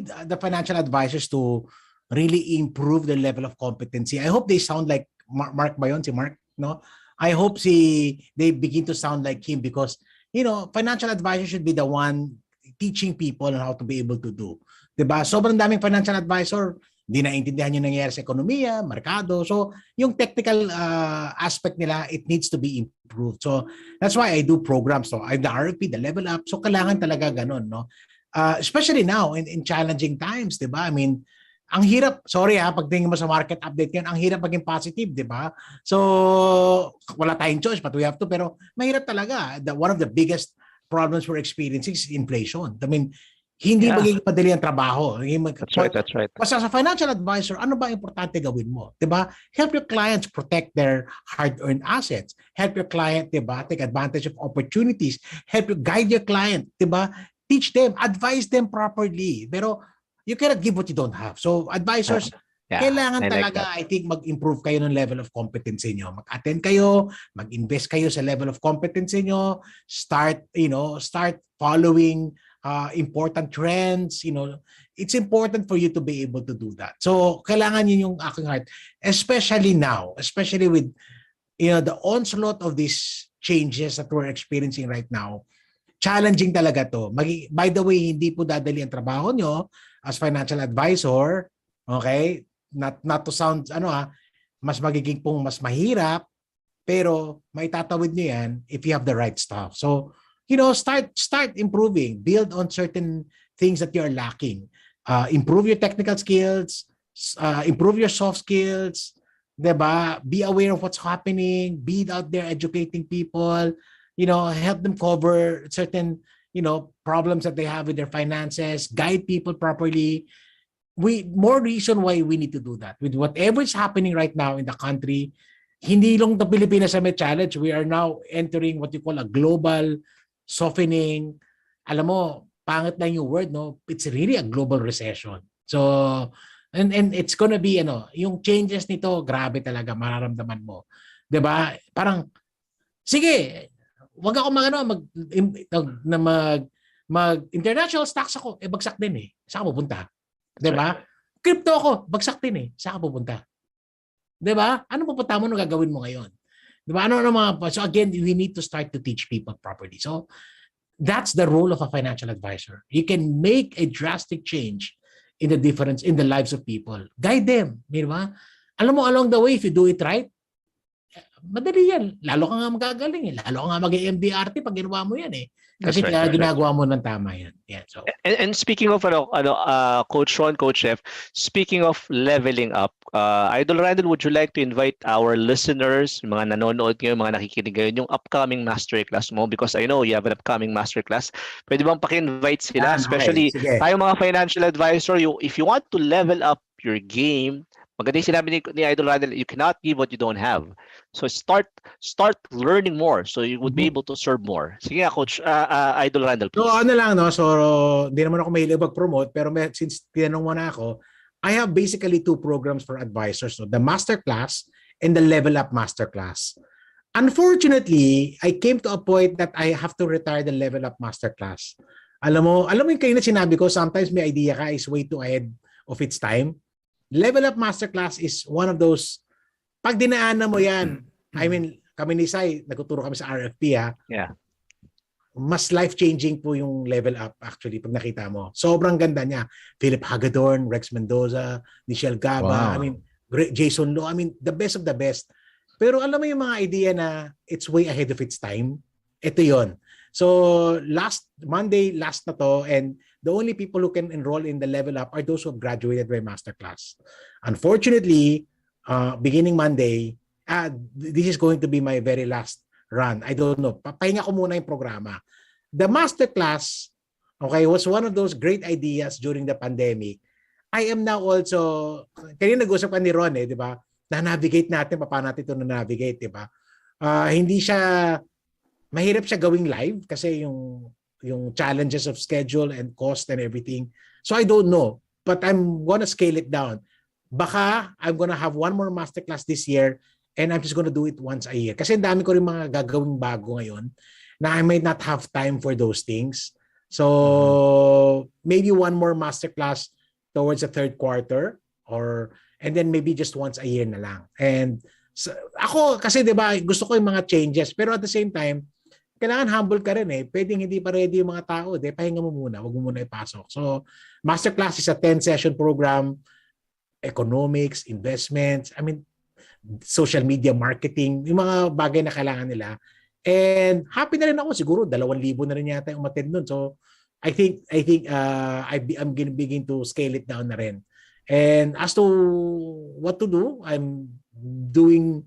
the financial advisors to really improve the level of competency. I hope they sound like Mark ba yun? Si Mark, no? I hope they begin to sound like him because, you know, financial advisors should be the one teaching people on how to be able to do. 'Di ba? Sobrang daming financial advisor, hindi naiintindihan yung nangyayari sa ekonomiya, merkado. So, yung technical aspect nila, it needs to be improved. So, that's why I do programs. So, I'm the RFP, the level up. So, kailangan talaga ganun, no? Especially now in challenging times, 'di ba? I mean, ang hirap, sorry pagtingin mo sa market update ngayon, ang hirap maging positive, 'di ba? So, wala tayong choice, but we have to. Pero mahirap talaga. One of the biggest problems we're experiencing is inflation. I mean, hindi magiging madali ang trabaho.
That's right.
Basta sa financial advisor, ano ba importante gawin mo? 'Di ba? Help your clients protect their hard-earned assets. Help your client, 'di ba, take advantage of opportunities. Help you guide your client, 'di ba? Teach them, advise them properly. Pero you cannot give what you don't have. So advisors, kailangan talaga, I think, mag-improve kayo ng level of competency nyo. Mag-attend kayo, mag-invest kayo sa level of competency nyo, start following important trends. You know, it's important for you to be able to do that. So kailangan yun yung aking heart, especially now, especially with, you know, the onslaught of these changes that we're experiencing right now. Challenging talaga to. By the way, hindi po dadali ang trabaho nyo as financial advisor, okay? Not to sound mas magiging pong mas mahirap, pero maitatawid nyo yan if you have the right stuff. So, you know, start improving, build on certain things that you're lacking. Improve your technical skills, improve your soft skills, 'di ba? Be aware of what's happening, be out there educating people, you know, help them cover certain, you know, problems that they have with their finances, guide people properly. More reason why we need to do that. With whatever is happening right now in the country, hindi lang the Pilipinas ang may challenge. We are now entering what you call a global softening. Alam mo, pangit na yung word, no? It's really a global recession. So, and it's gonna be, yung changes nito, grabe talaga, mararamdaman mo. 'Di ba? Parang, sige, wag ako mag-international stocks ako, bagsak din eh. Saan ka pupunta? 'Di ba? Crypto ako, bagsak din eh. Saan ka pupunta? 'Di ba? Ano pupunta mo, ano gagawin mo ngayon? 'Di ba? So again, we need to start to teach people properly. So that's the role of a financial advisor. You can make a drastic change in the difference in the lives of people. Guide them, 'di ba? Alam mo, along the way, if you do it right, madali yan. Lalo ka nga magagaling eh. Lalo ka nga mag-MDRT pag ginawa mo yan eh. Kasi ginagawa mo ng tama yan. Yeah, so.
And speaking of Coach Ron, Coach F, speaking of leveling up, Idol Randall, would you like to invite our listeners, yung mga nanonood ngayon, mga nakikinig ngayon, yung upcoming masterclass mo? Because I know you have an upcoming masterclass. Pwede bang paki-invite sila? Especially tayo mga financial advisor, if you want to level up your game, maganda yung sinabi ni Idol Randall, you cannot give what you don't have. So start learning more so you would be able to serve more. Sige nga, Coach Idol Randall, please.
So so hindi naman ako mahilig mag-promote, pero since tinanong mo na ako, I have basically 2 programs for advisors. So the Masterclass and the Level Up Masterclass. Unfortunately, I came to a point that I have to retire the Level Up Masterclass. Alam mo yung kayo na sinabi ko, sometimes may idea ka is way too ahead of its time. Level Up Masterclass is one of those, pag dinaanan mo yan, I mean, kami ni Sai, nagtuturo kami sa RFP
Yeah.
Mas life-changing po yung Level Up actually pag nakita mo. Sobrang ganda niya. Philip Hagedorn, Rex Mendoza, Michelle Gaba, I mean, Jason Lo, I mean, the best of the best. Pero alam mo yung mga idea na it's way ahead of its time? Ito yon. So last Monday, last na to, and the only people who can enroll in the Level Up are those who have graduated by Masterclass. Unfortunately, beginning Monday, this is going to be my very last run. I don't know. Papahinga ko muna yung programa. The Masterclass, okay, was one of those great ideas during the pandemic. I am now also, kanina nag-usap ka ni Ron di ba? Na-navigate natin, paano natin ito na-navigate, di ba? Hindi siya, mahirap siya gawing live kasi yung challenges of schedule and cost and everything. So I don't know, but I'm gonna scale it down. Baka I'm gonna have one more masterclass this year and I'm just gonna do it once a year. Kasi ang dami ko rin mga gagawing bago ngayon na I might not have time for those things. So maybe one more masterclass towards the third quarter, and then maybe just once a year na lang. And so, ako kasi 'di ba, gusto ko yung mga changes, pero at the same time, kailangan humble ka rin eh. Pwedeng hindi pa ready yung mga tao, pahinga mo muna, wag mo muna ipasok. So masterclass is a 10-session program, economics, investments, social media marketing, yung mga bagay na kailangan nila. And happy na rin ako, siguro 2,000 na rin yata yung umattend nun. So I think I'm gonna begin to scale it down na rin. And as to what to do, I'm doing,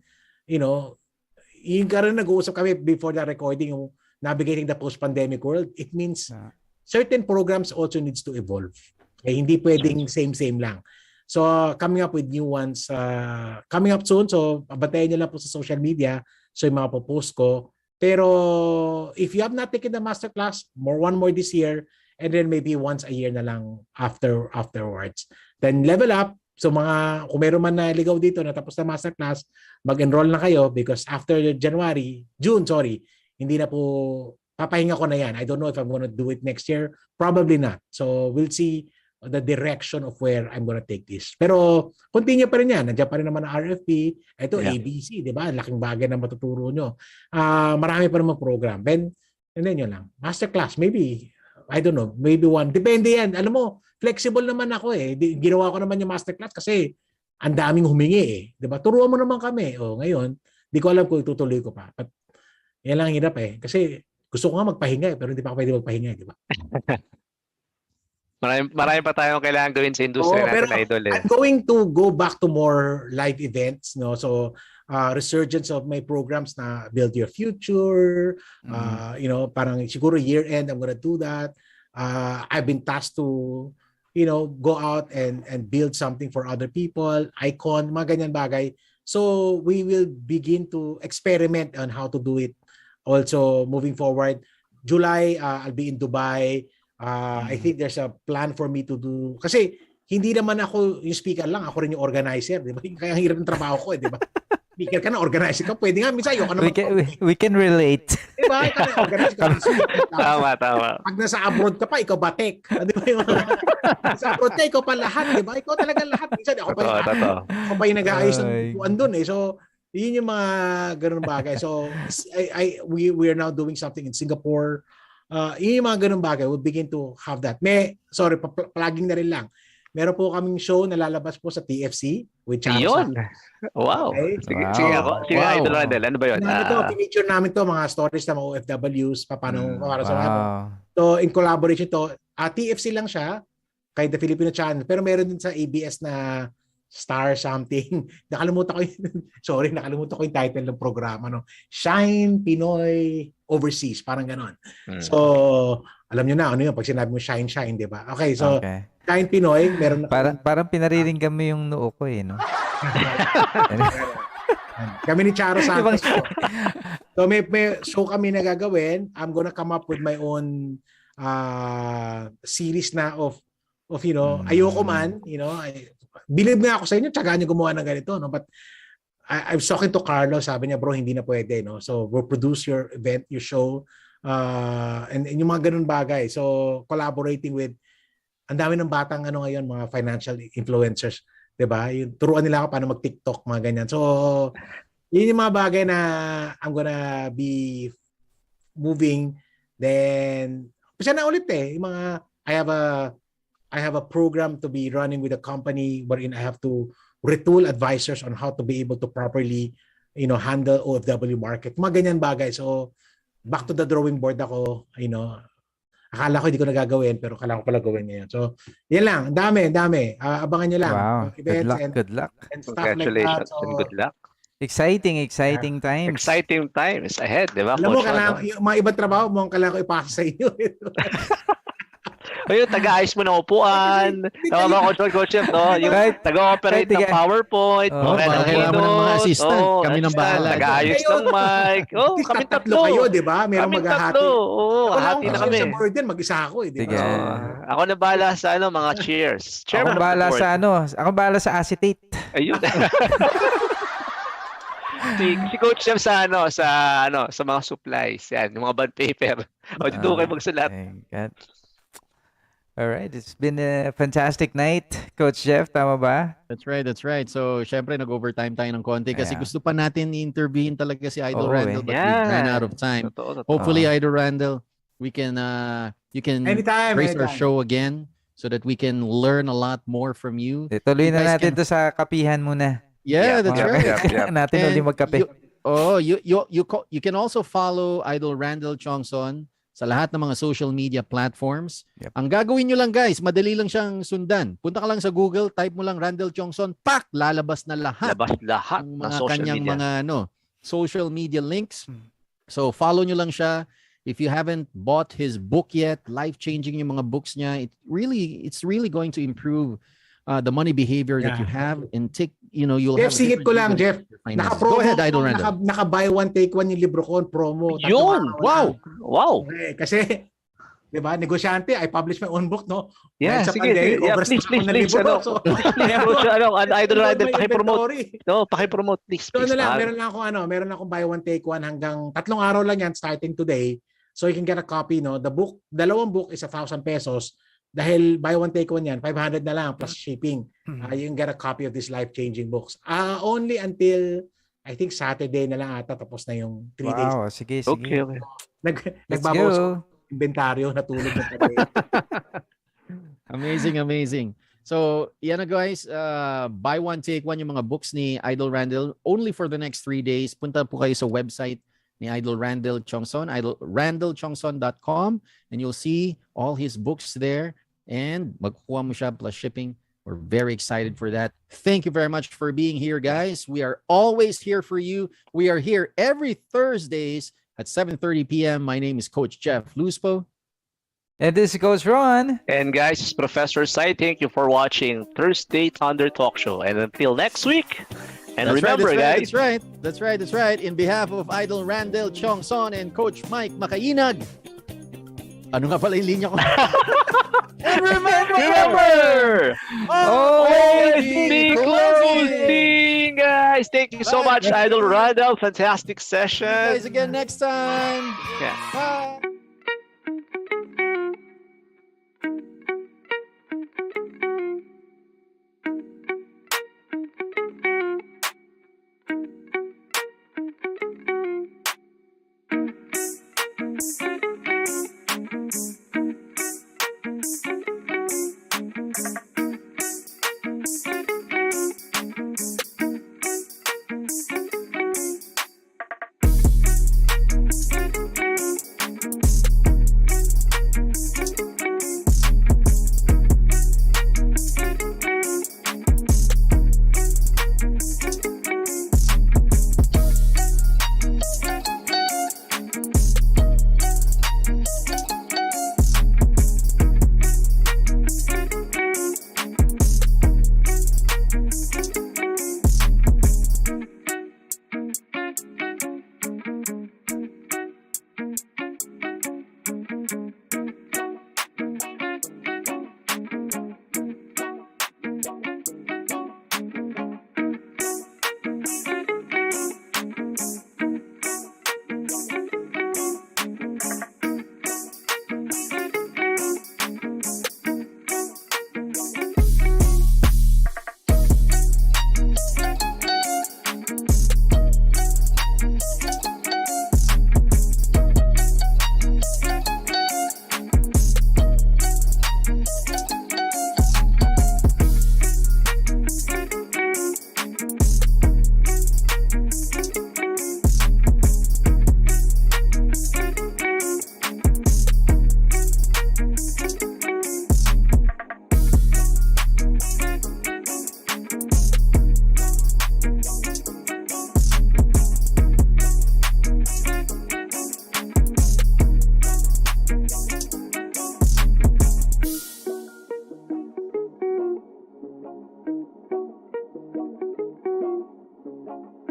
yung karon nag-uusap kami before the recording, yung navigating the post-pandemic world. It means certain programs also needs to evolve. Hindi pwedeng same lang. So coming up with new ones, coming up soon. So abantayan nyo lang po sa social media. So yung mga post ko. Pero if you have not taken the masterclass, one more this year, and then maybe once a year na lang afterwards. Then level up. So kung meron man na ligaw dito na tapos na masterclass, mag-enroll na kayo because after June, hindi na po, papahinga ko na yan. I don't know if I'm gonna do it next year. Probably not. So we'll see the direction of where I'm gonna take this. Pero continue pa rin yan. Nandiyan pa rin naman ang RFP. Ito, ABC, di ba? Laking bagay na matuturo nyo. Marami pa naman program. And then yun lang. Masterclass, maybe. I don't know. Maybe one. Depende yan. Alam mo, flexible naman ako eh. Ginawa ko naman yung masterclass kasi ang daming humingi eh. Di ba? Turuan mo naman kami. Ngayon, di ko alam kung itutuloy ko pa. But yan lang ang hirap eh. Kasi gusto ko nga magpahinga eh, pero hindi pa ako pwede magpahinga eh. Di ba?
Marami pa tayong kailangan gawin sa industriya natin, Idol.
I'm going to go back to more live events. No? So, resurgence of my programs na Build Your Future. Parang siguro year-end, I'm gonna do that. I've been tasked to go out and build something for other people, icon, mga ganyan bagay. So we will begin to experiment on how to do it also moving forward. July, I'll be in Dubai. I think there's a plan for me to do, kasi hindi naman ako yung speaker lang, ako rin yung organizer, di ba? Kaya hirap ng trabaho ko, di ba? Speaker ka na, organizer ka, pwede nga, minsan ka na
we can relate.
Di ba? Ikaw na, organizer ka.
Tama.
Pag nasa abroad ka pa, ikaw batik. Di ba? Nasa abroad ka, ikaw pa lahat, di ba? Ikaw talaga lahat. Minsan, ako pa yung nag-aayos ng buwan dun eh. So, yun yung mga ganun bagay. So, we are now doing something in Singapore. Yun yung mga ganun bagay. We'll begin to have that. Plugging na rin lang. Meron po kaming show na lalabas po sa TFC with Tiongson.
Wow.
Okay?
Sige ako. Sige, Idol Randell. Ano ba yun?
Picture namin to, mga stories ng mga OFWs, paano para sa mga. So, in collaboration to, TFC lang siya, kay The Filipino Channel, pero meron din sa ABS na Star something. Nakalimutan ko yung title ng programa. No? Shine Pinoy Overseas. Parang ganon. So, alam nyo na, ano yun? Pag sinabi mo shine, di ba? Okay, so, Shine Pinoy, meron na.
Parang pinariringgan mo yung noo ko eh, no?
Kami ni Charo Santos. So, may show kami na gagawin. I'm gonna come up with my own series na of ayoko man, believe nga ako sa inyo, tsagaan nyo gumawa ng ganito, no? But I was talking to Carlo, sabi niya, bro, hindi na pwede, no? So we'll produce your event, your show, and yung mga ganun bagay. So collaborating with, ang dami ng batang ngayon, mga financial influencers, 'di ba? Yung turuan nila ako paano mag-TikTok, mga ganyan. So yun yung mga bagay na I'm gonna be moving. Then kasi na ulit yung mga I have a program to be running with a company wherein I have to retool advisors on how to be able to properly, handle OFW market. Mga ganyan bagay. So, back to the drawing board ako, akala ko hindi ko nagagawin, pero kailangan ko pala gawin ngayon. So, yan lang. Dami. Abangan nyo lang.
Wow. Good luck.
And stuff
Congratulations
like that. So,
and good luck.
Exciting times.
Exciting times ahead, di ba?
Alam mo, yung mga ibang trabaho, kailangan ko ipasa sa inyo.
Ayun, taga-ayos mo ng upuan. Tama ba, Coach Jeff, no? Yung taga-operate ng PowerPoint.
Kailangan mo ng mga assistant. Kami nang bahala.
Taga-ayos ng mic. Kami tatlo.
Kayo, di ba? Merong maghahati.
Hati na kami.
Sa burden, mag-isa ako, di ba?
Ako na bahala sa mga cheers.
Ako bahala sa acetate.
Ayun. si Coach Jeff sa mga supplies, yan, yung mga bond paper. O dito kayo magsulat.
My God. All right, it's been a fantastic night, Coach Jeff, tama ba?
That's right, that's right. So, syempre, nag-overtime tayo ng konti kasi
Yeah.
gusto pa natin i-interviewin talaga si Idol
Oo,
Randall, but we ran out of time.
Totoo.
Hopefully, Idol Randall, we can you can
Anytime,
grace our
anytime.
show again so that we can learn a lot more from you.
Tuloy
You
na
guys
natin
can-
to sa kapihan muna.
Yeah, that's
Yep,
right.
yep.
Natin ulit magkape.
You can also follow Idol Randall Tiongson sa lahat ng mga social media platforms.
Yep.
Ang gagawin nyo lang guys, madali lang siyang sundan. Punta ka lang sa Google, type mo lang Randall Tiongson, pak, lalabas na lahat
Labas lahat
ng
ng
mga
social
kanyang
media.
mga social media links. So follow nyo lang siya. If you haven't bought his book yet, life-changing yung mga books niya, it's really going to improve the money behavior that you have and you'll
Jeff,
have a
singit
different
ko lang,
view of
Jeff.
your finances.
Naka-promo.
Go ahead, Idol Randall.
Naka-buy one, take one yung libro ko, promo. Tatlong
Yun!
araw
Wow!
lang.
Wow!
Okay, kasi, di ba, negosyante, I publish my own book, no?
Yeah,
Dahil sa
sige.
pandemic,
Yeah,
overstock
please,
ako ng libro,
ano,
so,
please, Coach, Idol Randall,
may
paki-promote.
inventory.
No, paki-promote, please,
So
please.
ano lang, meron akong buy one take one hanggang 3 araw lang yan starting today. So you can get a copy, no? The book, dalawang book is 1,000 pesos. Dahil buy one take one yan, 500 na lang plus shipping. You can get a copy of these life-changing books. Only until I think Saturday na lang ata tapos na yung 3 days.
Wow, sige, sige.
Okay, okay.
Let's
Nagbabawas
go.
ko ng inventaryo, natulog na tayo.
Amazing. So, yan na guys, buy one, take one yung mga books ni Idol Randall only for the next 3 days. Punta po kayo sa website ni Idol Randall Tiongson, randalltiongson.com, and you'll see all his books there and magkukuha mo siya plus shipping. We're very excited for that. Thank you very much for being here, guys. We are always here for you. We are here every Thursdays at 7:30 p.m. My name is Coach Jeff Luspo.
And this is Coach Ron.
And guys, it's Professor Sai. Thank you for watching Thursday Thunder Talk Show. And until next week, and remember, guys.
That's right. In behalf of Idol Randall Tiongson and Coach Mike Makainag. Ano nga pala yung linya ko? And
Remember! Always be closing, guys. Thank you so much, Idol Randall. Fantastic
See you
session.
guys again next time.
Yeah.
Bye.